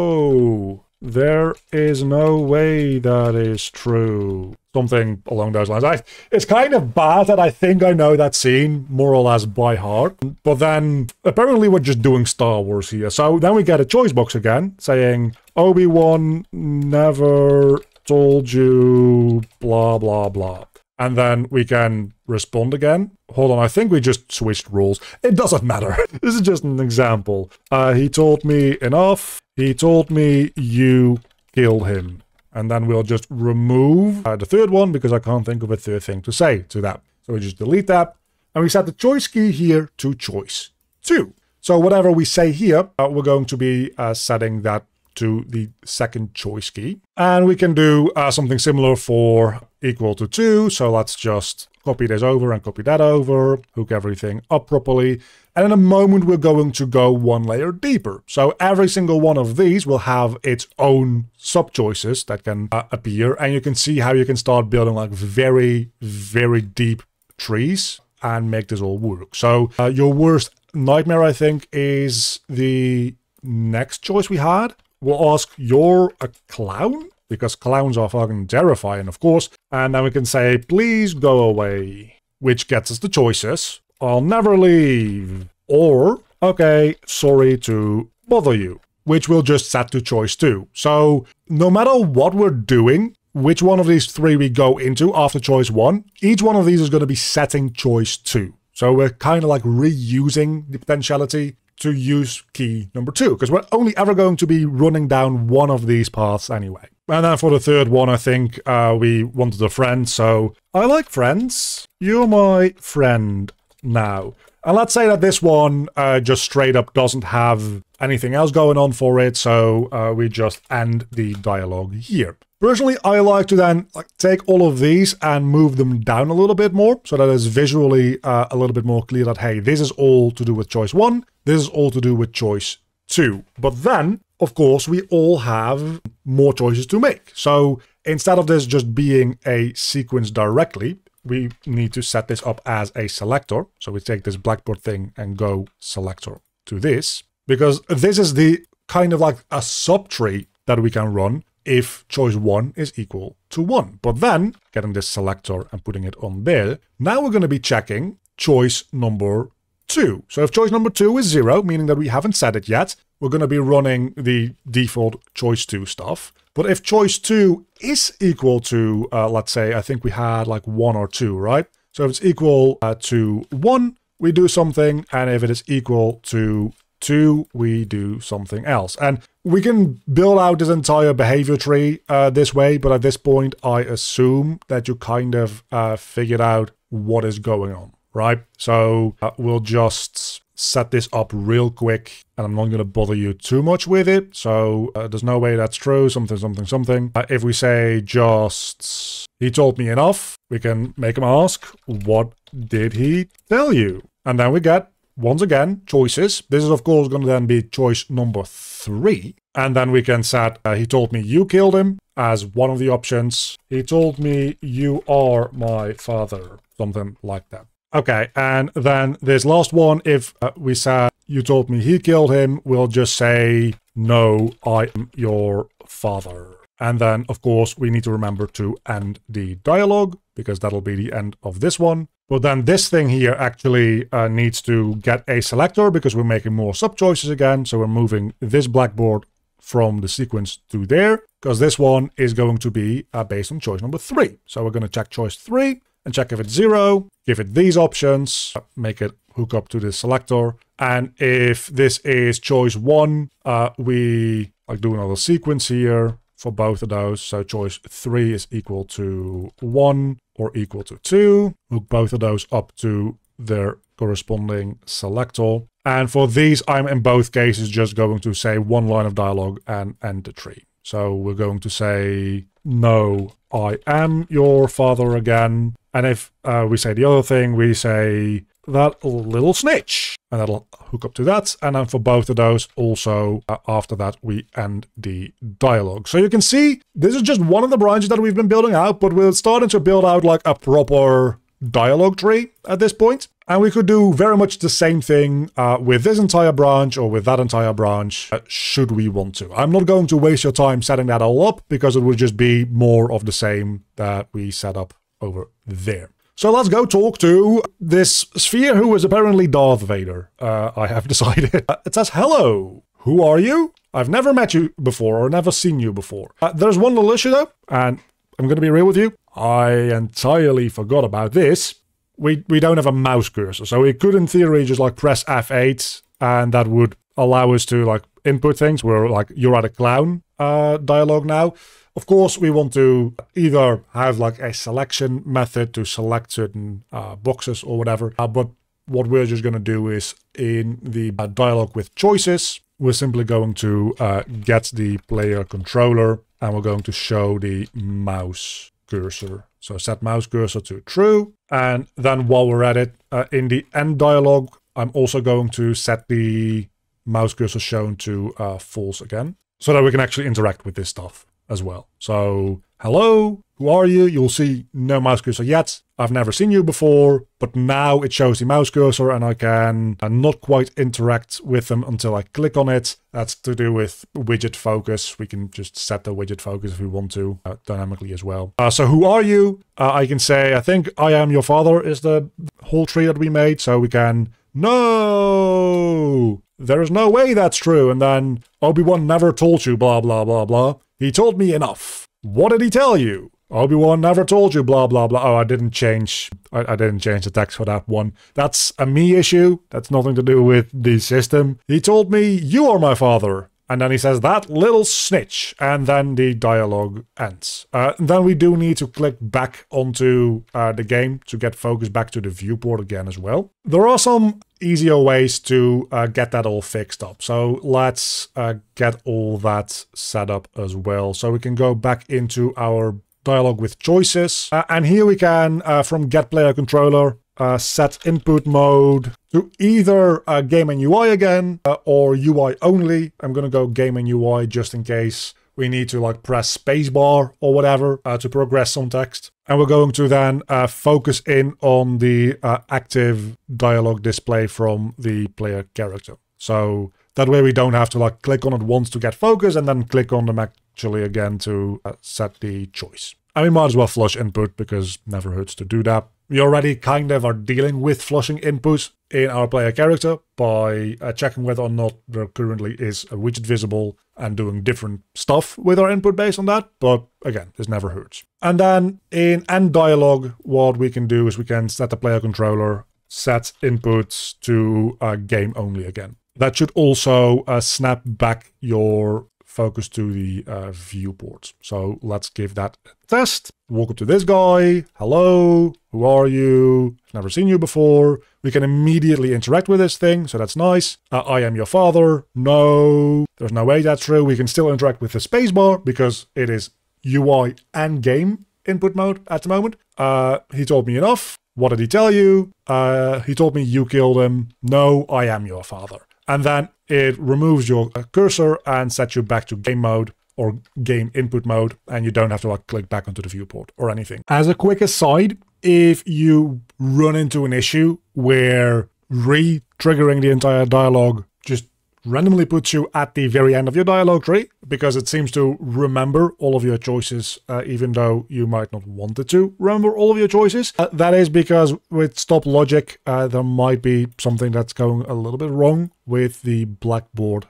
there is no way that is true. Something along those lines. It's kind of bad that I think I know that scene more or less by heart. But then apparently we're just doing Star Wars here. So then we get a choice box again saying Obi-Wan never told you blah, blah, blah. And then we can respond again. Hold on, I think we just switched rules. It doesn't matter. This is just an example. He told me enough. He told me you killed him. And then we'll just remove the third one because I can't think of a third thing to say to that. So we just delete that. And we set the choice key here to choice 2. So whatever we say here, we're going to be setting that to the second choice key. And we can do something similar for equal to 2. So let's just copy this over and copy that over, hook everything up properly. And in a moment, we're going to go one layer deeper. So every single one of these will have its own sub-choices that can appear. And you can see how you can start building like very, very deep trees and make this all work. So your worst nightmare, I think, is the next choice we had. We'll ask, you're a clown? Because clowns are fucking terrifying, of course. And then we can say, please go away, which gets us the choices. I'll never leave. Or, okay, sorry to bother you, which we'll just set to choice 2. So no matter what we're doing, which one of these three we go into after choice 1, each one of these is going to be setting choice 2. So we're kind of like reusing the potentiality to use key number 2, because we're only ever going to be running down one of these paths anyway. And then for the third one, I think we wanted a friend, so I like friends. You're my friend now. And let's say that this one just straight up doesn't have anything else going on for it, so we just end the dialogue here. Personally, I like to then take all of these and move them down a little bit more, so that it's visually a little bit more clear that, hey, this is all to do with choice 1, this is all to do with choice 2. But then, of course, we all have more choices to make. So instead of this just being a sequence directly, we need to set this up as a selector. So we take this blackboard thing and go selector to this, because this is the kind of like a subtree that we can run if choice 1 is equal to 1. But then, getting this selector and putting it on there, now we're going to be checking choice number 2. So if choice number 2 is 0, meaning that we haven't set it yet, we're going to be running the default choice 2 stuff. But if choice 2 is equal to, let's say, I think we had like 1 or 2, right? So if it's equal to 1, we do something, and if it is equal to 2, we do something else. And we can build out this entire behavior tree this way, but at this point, I assume that you kind of figured out what is going on, right? So we'll just set this up real quick, and I'm not going to bother you too much with it. So there's no way that's true, something, something, something. If we say just, he told me enough, we can make him ask, what did he tell you? And then we get, once again, choices. This is, of course, going to then be choice number 3. And then we can set, he told me you killed him as one of the options. He told me you are my father, something like that. Okay, and then this last one, if we said you told me he killed him, we'll just say, no, I am your father. And then, of course, we need to remember to end the dialogue, because that'll be the end of this one. But then this thing here actually needs to get a selector, because we're making more sub-choices again. So we're moving this blackboard from the sequence to there, because this one is going to be based on choice number 3. So we're going to check choice 3 and check if it's 0, give it these options, make it hook up to the selector. And if this is choice 1, we do another sequence here for both of those. So choice 3 is equal to 1 or equal to 2. Hook both of those up to their corresponding selector. And for these, I'm in both cases just going to say one line of dialogue and end the tree. So we're going to say, no, I am your father again. And if we say the other thing, we say, that little snitch. And that'll hook up to that. And then for both of those, also, after that, we end the dialogue. So you can see, this is just one of the branches that we've been building out, but we're starting to build out like a proper dialogue tree at this point. And we could do very much the same thing with this entire branch or with that entire branch, should we want to. I'm not going to waste your time setting that all up, because it would just be more of the same that we set up over there. So let's go talk to this sphere who is apparently Darth Vader, I have decided. It says, hello, who are you? I've never met you before or never seen you before. There's one little issue though, and I'm going to be real with you. I entirely forgot about this. We don't have a mouse cursor, so we could in theory just like press F8 and that would allow us to like input things. We're like, you're at a clown dialogue now. Of course, we want to either have like a selection method to select certain boxes or whatever. But what we're just going to do is in the dialogue with choices, we're simply going to get the player controller and we're going to show the mouse cursor. So set mouse cursor to true. And then while we're at it, in the end dialogue, I'm also going to set the mouse cursor shown to false again, so that we can actually interact with this stuff as well. So, hello, who are you? You'll see no mouse cursor yet. I've never seen you before, but now it shows the mouse cursor and I can not quite interact with them until I click on it. That's to do with widget focus. We can just set the widget focus if we want to dynamically as well. So who are you? I can say, I think I am your father is the whole tree that we made. So we can, no, there is no way that's true. And then Obi-Wan never told you blah, blah, blah, blah. He told me enough. What did he tell you? Obi-Wan never told you blah blah blah. Oh, I didn't change the text for that one. That's a me issue. That's nothing to do with the system. He told me you are my father. And then he says, that little snitch. And then the dialogue ends. Then we do need to click back onto the game to get focus back to the viewport again as well. There are some easier ways to get that all fixed up. So let's get all that set up as well. So we can go back into our dialogue with choices. And here we can, from get player controller, set input mode to either game and UI again or UI only. I'm gonna go game and UI just in case we need to like press spacebar or whatever to progress some text. And we're going to then focus in on the active dialogue display from the player character. So that way we don't have to like click on it once to get focus and then click on them actually again to set the choice. And we might as well flush input because never hurts to do that. We already kind of are dealing with flushing inputs in our player character by checking whether or not there currently is a widget visible and doing different stuff with our input based on that. But again, this never hurts. And then in end dialogue, what we can do is we can set the player controller, set inputs to game only again. That should also snap back your focus to the viewport. So let's give that a test. Walk up to this guy. Hello, who are you? I've never seen you before. We can immediately interact with this thing, so that's nice. I am your father. No, there's no way that's true. We can still interact with the spacebar because it is UI and game input mode at the moment. He told me enough. What did he tell you? He told me you killed him. No, I am your father. And then it removes your cursor and sets you back to game mode or game input mode, and you don't have to like click back onto the viewport or anything. As a quick aside, if you run into an issue where re-triggering the entire dialogue just randomly puts you at the very end of your dialogue tree because it seems to remember all of your choices, even though you might not want it to remember all of your choices. That is because with stop logic, there might be something that's going a little bit wrong with the Blackboard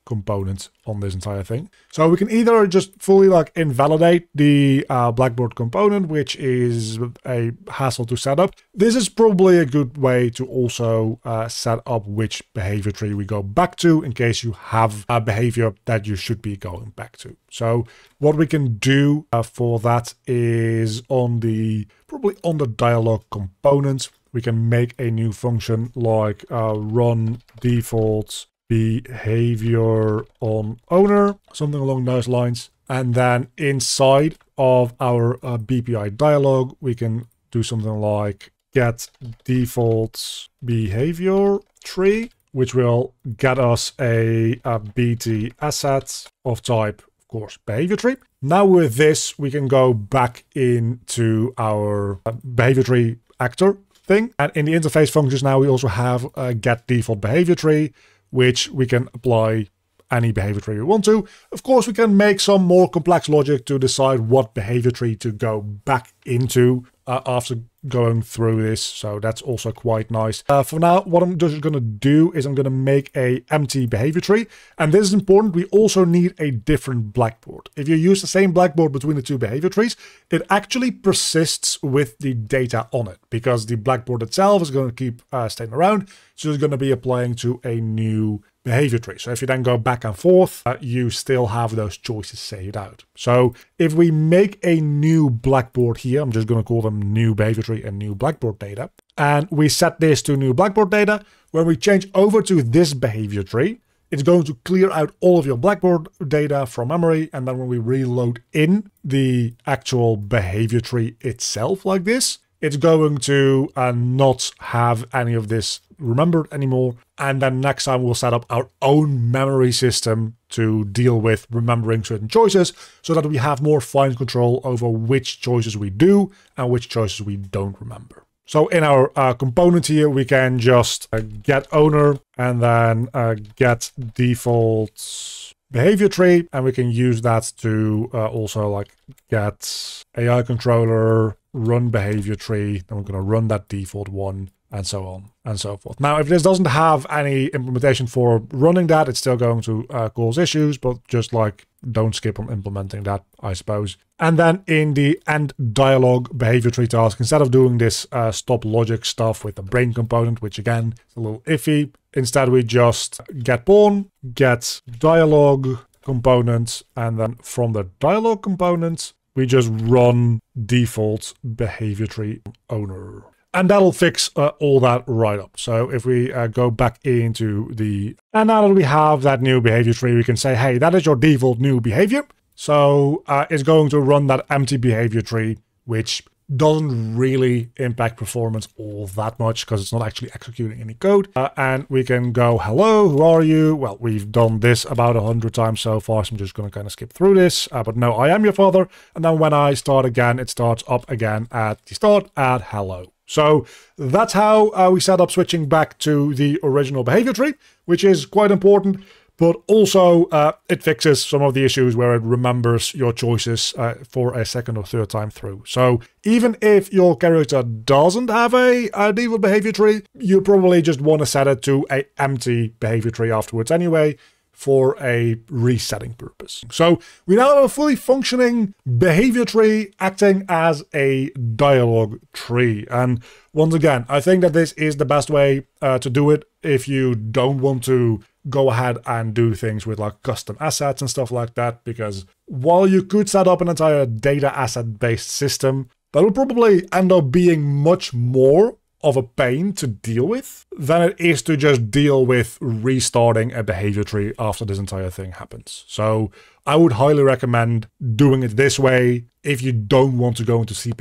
component on this entire thing. So we can either just fully like invalidate the Blackboard component, which is a hassle to set up. This is probably a good way to also set up which behavior tree we go back to in case you have a behavior that you should be going back to. So what we can do for that is probably on the dialogue component, we can make a new function like run default behavior on owner, something along those lines. And then inside of our BPI dialog, we can do something like get default behavior tree, which will get us a BT asset of type, of course, behavior tree. Now with this, we can go back into our behavior tree actor thing. And in the interface functions now, we also have a get default behavior tree, which we can apply any behavior tree we want to. Of course, we can make some more complex logic to decide what behavior tree to go back into after going through this. So that's also quite nice. For now, what I'm just going to do is I'm going to make a empty behavior tree. And this is important. We also need a different blackboard. If you use the same blackboard between the two behavior trees, it actually persists with the data on it because the blackboard itself is going to keep staying around. So it's going to be applying to a new behavior tree. So if you then go back and forth, you still have those choices saved out. So if we make a new blackboard here, I'm just going to call them new behavior tree and new blackboard data. And we set this to new blackboard data. When we change over to this behavior tree, it's going to clear out all of your blackboard data from memory. And then when we reload in the actual behavior tree itself like this, it's going to not have any of this remembered anymore. And then next time we'll set up our own memory system to deal with remembering certain choices so that we have more fine control over which choices we do and which choices we don't remember. So in our component here, we can just get owner and then get default behavior tree. And we can use that to also like get AI controller, run behavior tree. Then we're going to run that default one. and so on and so forth. Now, if this doesn't have any implementation for running that, it's still going to cause issues, but just like don't skip on implementing that, I suppose. And then in the end dialog behavior tree task, instead of doing this stop logic stuff with the brain component, which again is a little iffy, instead we just get pawn, get dialog component, and then from the dialog component, we just run default behavior tree owner. And that'll fix all that right up. So if we go back into the... And now that we have that new behavior tree, we can say, hey, that is your default new behavior. So it's going to run that empty behavior tree, which doesn't really impact performance all that much because it's not actually executing any code. And we can go, hello, who are you? Well, we've done this about 100 times so far, so I'm just going to kind of skip through this. But no, I am your father. And then when I start again, it starts up again at the start at hello. So that's how we set up switching back to the original behavior tree, which is quite important, but also it fixes some of the issues where it remembers your choices for a second or third time through. So even if your character doesn't have a default behavior tree, you probably just want to set it to an empty behavior tree afterwards anyway, for a resetting purpose. So we now have a fully functioning behavior tree acting as a dialogue tree. And once again, I think that this is the best way to do it if you don't want to go ahead and do things with like custom assets and stuff like that, because while you could set up an entire data asset based system, that will probably end up being much more of a pain to deal with than it is to just deal with restarting a behavior tree after this entire thing happens. So I would highly recommend doing it this way if you don't want to go into C++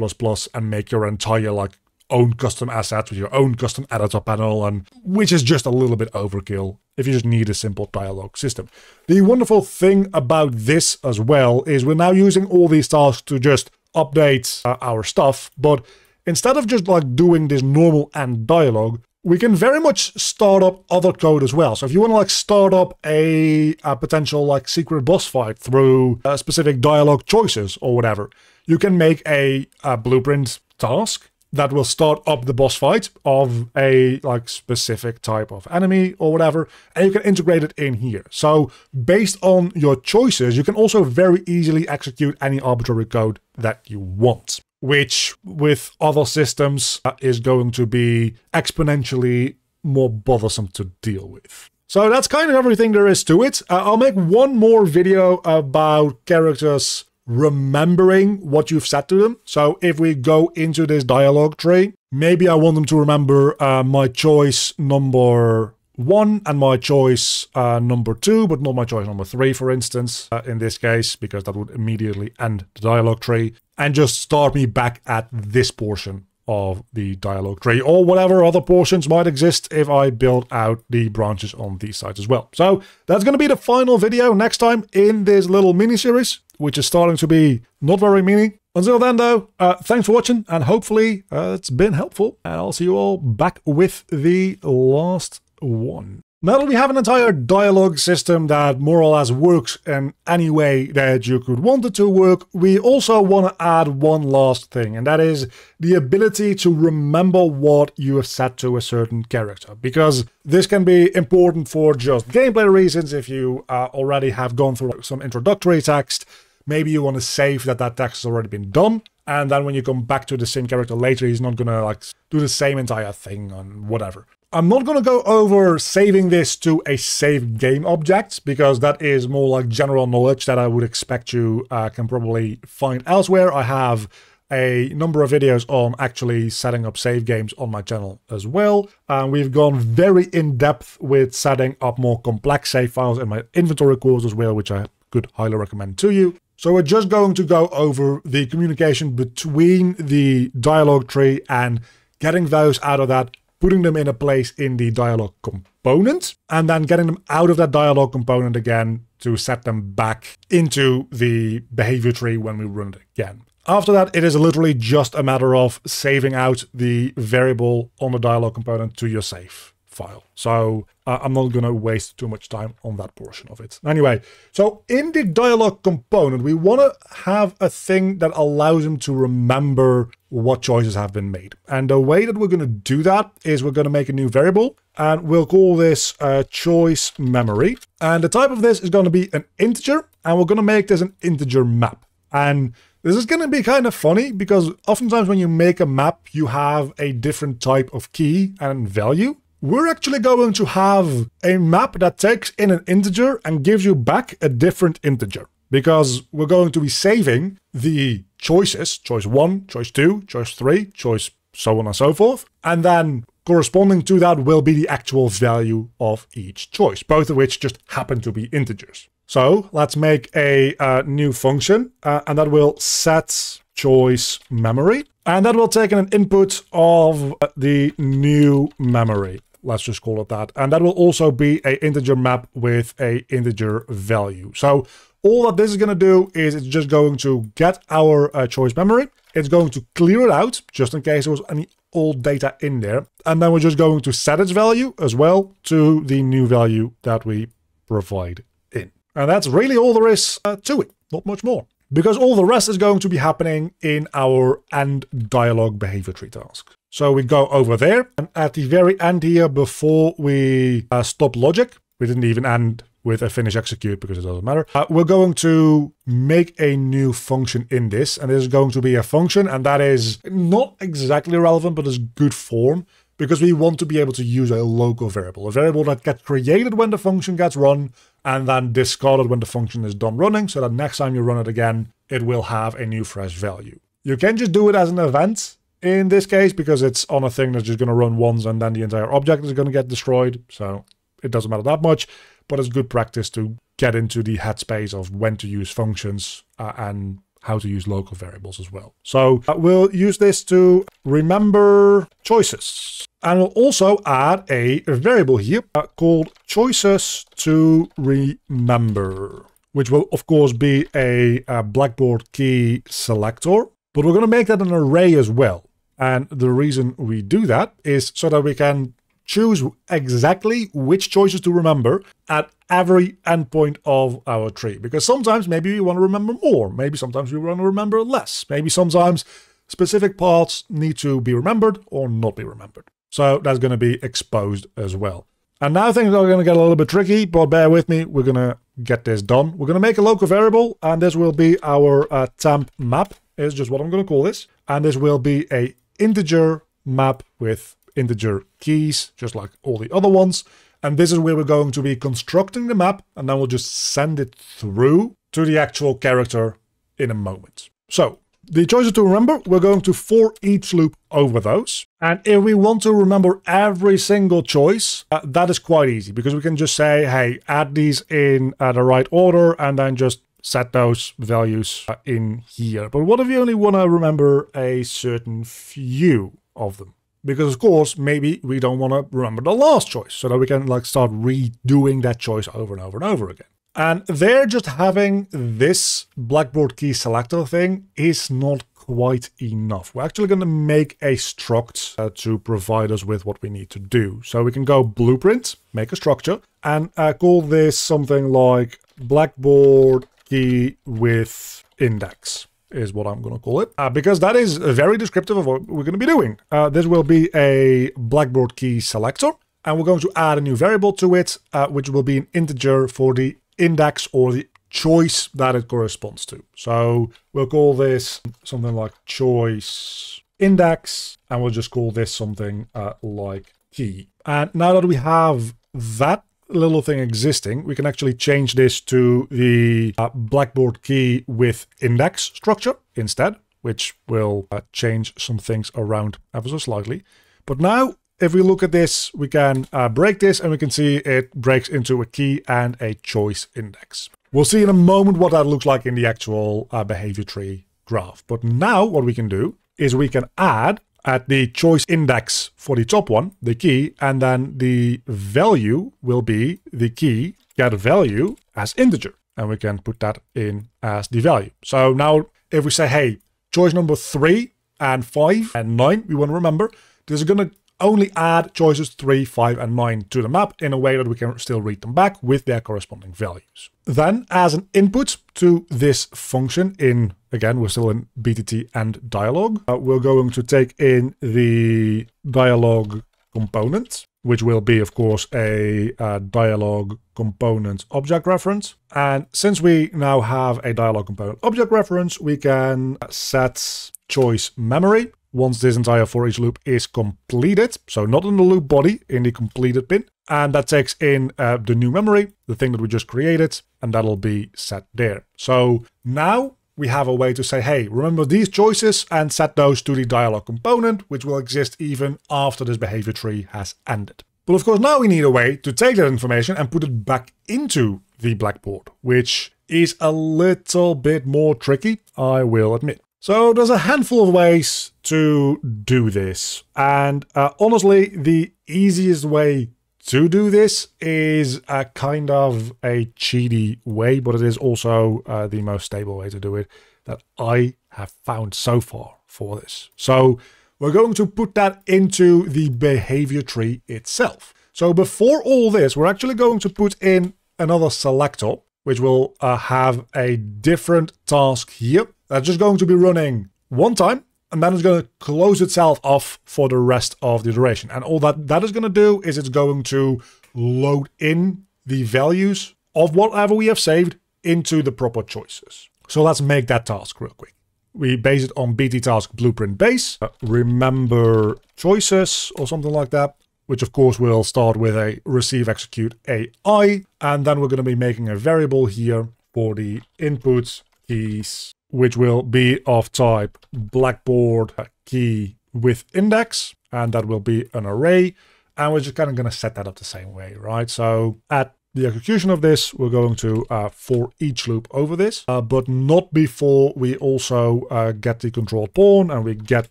and make your entire like own custom assets with your own custom editor panel, and which is just a little bit overkill if you just need a simple dialogue system. The wonderful thing about this as well is we're now using all these tasks to just update our stuff, but instead of just like doing this normal and dialogue, we can very much start up other code as well. So if you want to like start up a potential like secret boss fight through specific dialogue choices or whatever, you can make a blueprint task that will start up the boss fight of a like specific type of enemy or whatever, and you can integrate it in here. So based on your choices, you can also very easily execute any arbitrary code that you want, which with other systems is going to be exponentially more bothersome to deal with. So that's kind of everything there is to it. I'll make one more video about characters remembering what you've said to them. So if we go into this dialogue tree, maybe I want them to remember my choice number 1 and my choice number 2, but not my choice number 3, for instance, in this case, because that would immediately end the dialogue tree and just start me back at this portion of the dialogue tree, or whatever other portions might exist if I build out the branches on these sides as well. So that's going to be the final video next time in this little mini-series, which is starting to be not very mini. Until then, though, thanks for watching, and hopefully it's been helpful, and I'll see you all back with the last one. Now that we have an entire dialogue system that more or less works in any way that you could want it to work, we also want to add one last thing, and that is the ability to remember what you have said to a certain character, because this can be important for just gameplay reasons. If you already have gone through some introductory text, maybe you want to save that text has already been done, and then when you come back to the same character later, he's not gonna like do the same entire thing and whatever. I'm not going to go over saving this to a save game object, because that is more like general knowledge that I would expect you can probably find elsewhere. I have a number of videos on actually setting up save games on my channel as well. We've gone very in-depth with setting up more complex save files in my inventory course as well, which I could highly recommend to you. So we're just going to go over the communication between the dialogue tree and getting those out of that, putting them in a place in the dialogue component, and then getting them out of that dialogue component again to set them back into the behavior tree when we run it again. After that, it is literally just a matter of saving out the variable on the dialogue component to your save file. So I'm not going to waste too much time on that portion of it. Anyway, so in the dialog component, we want to have a thing that allows him to remember what choices have been made. And the way that we're going to do that is we're going to make a new variable, and we'll call this choice memory. And the type of this is going to be an integer, and we're going to make this an integer map. And this is going to be kind of funny because oftentimes when you make a map, you have a different type of key and value. We're actually going to have a map that takes in an integer and gives you back a different integer, because we're going to be saving the choices, choice 1, choice 2, choice 3, choice so on and so forth. And then corresponding to that will be the actual value of each choice, both of which just happen to be integers. So let's make a new function, and that will set choice memory, and that will take an input of the new memory. Let's just call it that. And that will also be an integer map with an integer value. So all that this is going to do is it's just going to get our choice memory. It's going to clear it out just in case there was any old data in there. And then we're just going to set its value as well to the new value that we provide in. And that's really all there is to it, not much more. Because all the rest is going to be happening in our end dialog behavior tree task. So we go over there, and at the very end here, before we stop logic, we didn't even end with a finish execute because it doesn't matter. We're going to make a new function in this, and this is going to be a function, and that is not exactly relevant, but is good form, because we want to be able to use a local variable, a variable that gets created when the function gets run, and then discarded when the function is done running, so that next time you run it again, it will have a new fresh value. You can just do it as an event in this case, because it's on a thing that's just going to run once and then the entire object is going to get destroyed, so it doesn't matter that much, but it's good practice to get into the headspace of when to use functions and how to use local variables as well. So we'll use this to remember choices. And we'll also add a variable here called choices to remember, which will of course be a Blackboard key selector, but we're going to make that an array as well. And the reason we do that is so that we can choose exactly which choices to remember at every endpoint of our tree. Because sometimes maybe we want to remember more, maybe sometimes we want to remember less, maybe sometimes specific parts need to be remembered or not be remembered. So that's going to be exposed as well. And now things are going to get a little bit tricky, but bear with me, we're going to get this done. We're going to make a local variable, and this will be our temp map, is just what I'm going to call this. And this will be a integer map with integer keys, just like all the other ones. And this is where we're going to be constructing the map, and then we'll just send it through to the actual character in a moment. So the choices to remember, we're going to for each loop over those. And if we want to remember every single choice, that is quite easy, because we can just say, hey, add these in the right order, and then just set those values in here. But what if you only want to remember a certain few of them? Because of course, maybe we don't want to remember the last choice, so that we can like start redoing that choice over and over and over again. And there, just having this Blackboard key selector thing is not quite enough. We're actually going to make a struct to provide us with what we need to do. So we can go blueprint, make a structure, and call this something like Blackboard key with index is what I'm going to call it, because that is very descriptive of what we're going to be doing. This will be a Blackboard key selector, and we're going to add a new variable to it, which will be an integer for the index or the choice that it corresponds to. So we'll call this something like choice index, and we'll just call this something like key. And now that we have that little thing existing, we can actually change this to the Blackboard key with index structure instead, which will change some things around ever so slightly. But now, if we look at this, we can break this, and we can see it breaks into a key and a choice index. We'll see in a moment what that looks like in the actual behavior tree graph. But now what we can do is we can add at the choice index for the top one, the key, and then the value will be the key get value as integer. And we can put that in as the value. So now if we say, hey, choice number 3 and 5 and 9, we want to remember, this is going to only add choices 3, 5, and 9 to the map in a way that we can still read them back with their corresponding values. Then, as an input to this function in, again, we're still in BTT and dialog, we're going to take in the dialog component, which will be, of course, a dialog component object reference. And since we now have a dialog component object reference, we can set choice memory once this entire for each loop is completed. So not in the loop body, in the completed bin. And that takes in the new memory, the thing that we just created, and that'll be set there. So now we have a way to say, hey, remember these choices and set those to the dialog component, which will exist even after this behavior tree has ended. But of course, now we need a way to take that information and put it back into the blackboard, which is a little bit more tricky, I will admit. So there's a handful of ways to do this. And honestly, the easiest way to do this is a kind of a cheaty way, but it is also the most stable way to do it that I have found so far for this. So we're going to put that into the behavior tree itself. So before all this, we're actually going to put in another selector, which will have a different task here. That's just going to be running one time, and then it's going to close itself off for the rest of the duration. And all that is going to do is it's going to load in the values of whatever we have saved into the proper choices. So let's make that task real quick. We base it on BT task blueprint base, remember choices or something like that, which of course will start with a receive execute AI. And then we're going to be making a variable here for the input keys, which will be of type blackboard key with index, and that will be an array. And we're just kind of going to set that up the same way, right? So at the execution of this, we're going to for each loop over this, but not before we also get the control pawn and we get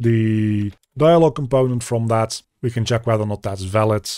the dialog component from that. We can check whether or not that's valid,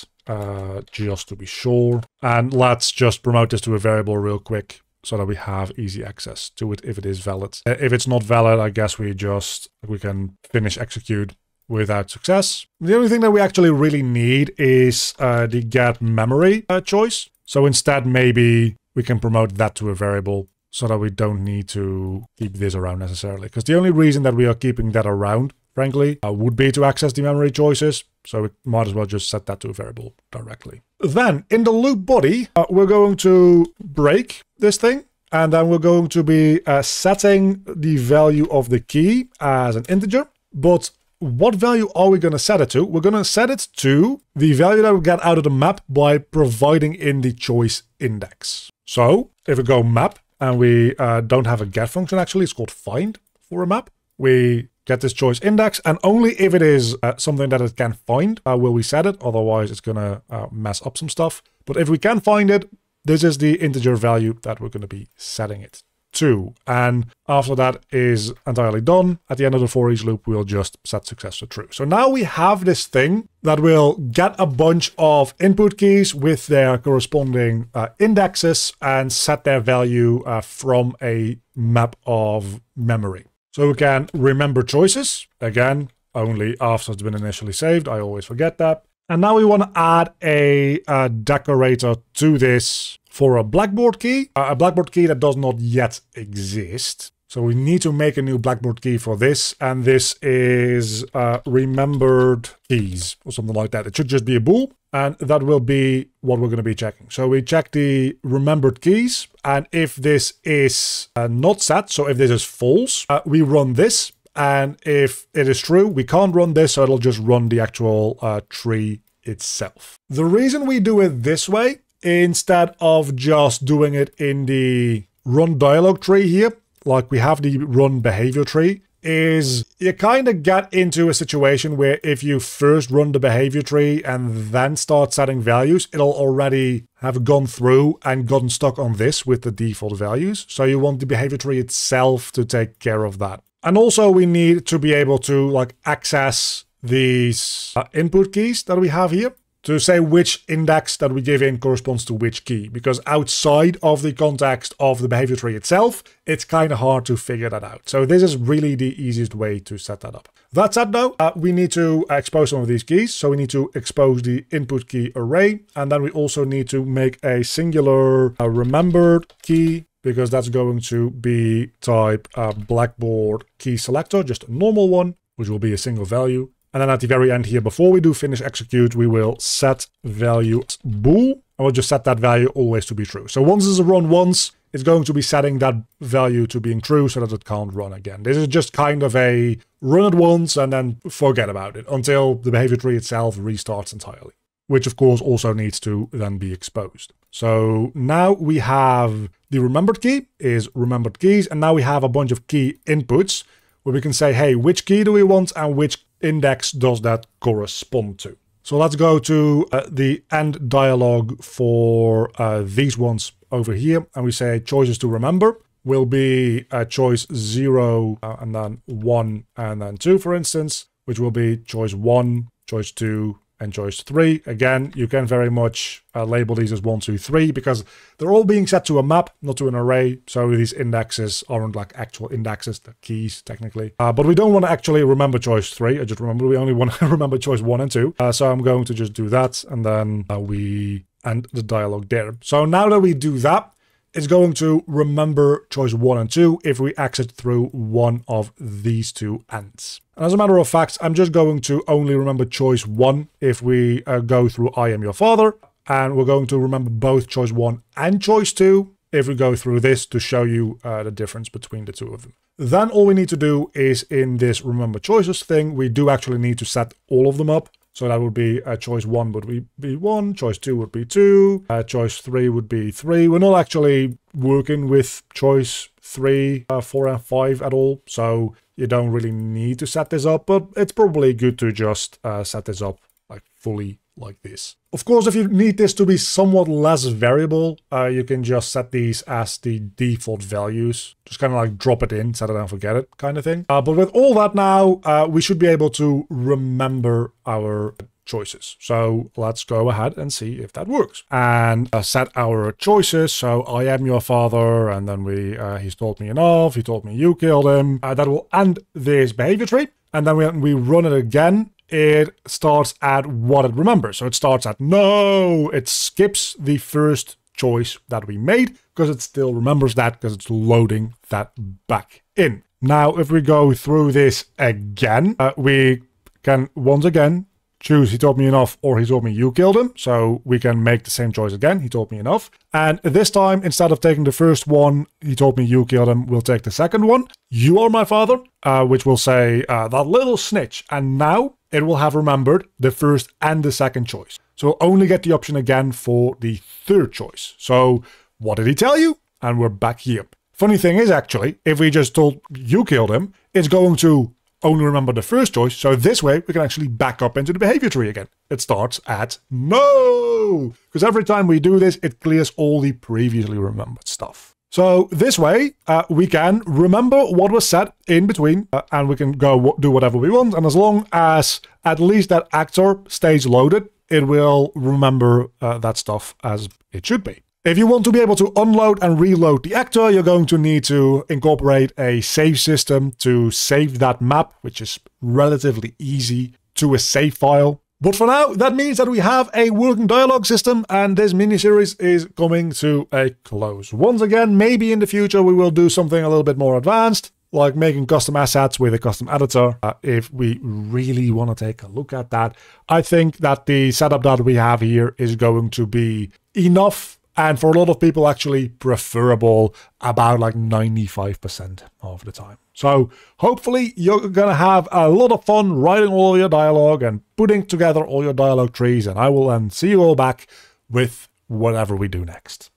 just to be sure. And let's just promote this to a variable real quick, so that we have easy access to it if it is valid. If it's not valid, I guess we can finish execute without success. The only thing that we actually really need is the get memory choice. So instead, maybe we can promote that to a variable so that we don't need to keep this around necessarily. Because the only reason that we are keeping that around, frankly, would be to access the memory choices. So we might as well just set that to a variable directly. Then in the loop body, we're going to break this thing. And then we're going to be setting the value of the key as an integer. But what value are we going to set it to? We're going to set it to the value that we get out of the map by providing in the choice index. So if we go map and we don't have a get function, actually, it's called find for a map. We get this choice index, and only if it is something that it can find will we set it. Otherwise, it's going to mess up some stuff. But if we can find it, this is the integer value that we're going to be setting it to. And after that is entirely done, at the end of the for each loop, we'll just set success to true. So now we have this thing that will get a bunch of input keys with their corresponding indexes and set their value from a map of memory. So we can remember choices, again, only after it's been initially saved. I always forget that. And now we want to add a decorator to this for a blackboard key that does not yet exist. So we need to make a new blackboard key for this, and this is remembered keys or something like that. It should just be a bool, and that will be what we're going to be checking. So we check the remembered keys, and if this is not set, so if this is false, we run this. And if it is true, we can't run this, so it'll just run the actual tree itself. The reason we do it this way, instead of just doing it in the run dialog tree here, like we have the run behavior tree, is you kind of get into a situation where if you first run the behavior tree and then start setting values, it'll already have gone through and gotten stuck on this with the default values. So you want the behavior tree itself to take care of that. And also we need to be able to access these input keys that we have here to say which index that we give in corresponds to which key, because outside of the context of the behavior tree itself, it's kind of hard to figure that out. So this is really the easiest way to set that up. That said though, we need to expose some of these keys. So we need to expose the input key array, and then we also need to make a singular remembered key, because that's going to be type Blackboard key selector, just a normal one, which will be a single value. And then at the very end here, before we do finish execute, we will set value bool, and we'll just set that value always to be true. So once this is run once, it's going to be setting that value to being true so that it can't run again. This is just kind of a run it once and then forget about it until the behavior tree itself restarts entirely, which of course also needs to then be exposed. So now we have the remembered key is remembered keys, and now we have a bunch of key inputs where we can say, hey, which key do we want and which index does that correspond to? So let's go to the end dialog for these ones over here, and we say choices to remember will be choice 0 and then 1 and then 2, for instance, which will be choice 1, choice 2, and choice 3. Again, you can very much label these as 1, 2, 3 because they're all being set to a map, not to an array. So these indexes aren't like actual indexes, they're keys technically. But we don't want to actually remember choice 3. I just remember we only want to remember choice 1 and 2. So I'm going to just do that, and then we end the dialogue there. So now that we do that, it's going to remember choice 1 and 2 if we exit through one of these two ends. And as a matter of fact, I'm just going to only remember choice 1 if we go through I am your father. And we're going to remember both choice 1 and choice 2 if we go through this to show you the difference between the two of them. Then all we need to do is in this remember choices thing, we do actually need to set all of them up. So that would be choice 1 would be 1, choice 2 would be 2, choice 3 would be 3. We're not actually working with choice 3, 4 and 5 at all. So you don't really need to set this up, but it's probably good to just set this up like fully like this. Of course, if you need this to be somewhat less variable, you can just set these as the default values. Just kind of like drop it in, set it and forget it kind of thing. But with all that now, we should be able to remember our choices. So let's go ahead and see if that works. And set our choices. So I am your father, and then he's told me enough, he told me you killed him. That will end this behavior tree. And then when we run it again, it starts at what it remembers. So it starts at no, it skips the first choice that we made because it still remembers that because it's loading that back in. Now, if we go through this again, we can once again choose he told me enough or he told me you killed him. So we can make the same choice again, he told me enough. And this time, instead of taking the first one, he told me you killed him, we'll take the second one, you are my father, which will say that little snitch. And now it will have remembered the first and the second choice. So we'll only get the option again for the third choice. So what did he tell you? And we're back here. Funny thing is actually, if we just told you killed him, it's going to only remember the first choice. So this way we can actually back up into the behavior tree again. It starts at no, because every time we do this, it clears all the previously remembered stuff. So this way, we can remember what was said in between, and we can go do whatever we want. And as long as at least that actor stays loaded, it will remember that stuff as it should be. If you want to be able to unload and reload the actor, you're going to need to incorporate a save system to save that map, which is relatively easy, to a save file. But for now, that means that we have a working dialogue system, and this mini-series is coming to a close. Once again, maybe in the future we will do something a little bit more advanced, like making custom assets with a custom editor, if we really want to take a look at that. I think that the setup that we have here is going to be enough, and for a lot of people actually preferable about like 95% of the time. So hopefully you're going to have a lot of fun writing all your dialogue and putting together all your dialogue trees, and I will then see you all back with whatever we do next.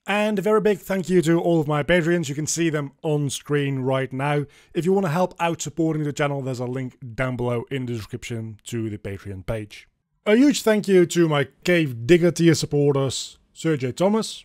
And a very big thank you to all of my Patreons. You can see them on screen right now. If you want to help out supporting the channel, there's a link down below in the description to the Patreon page. A huge thank you to my Cave Digger tier supporters, Sir J. Thomas,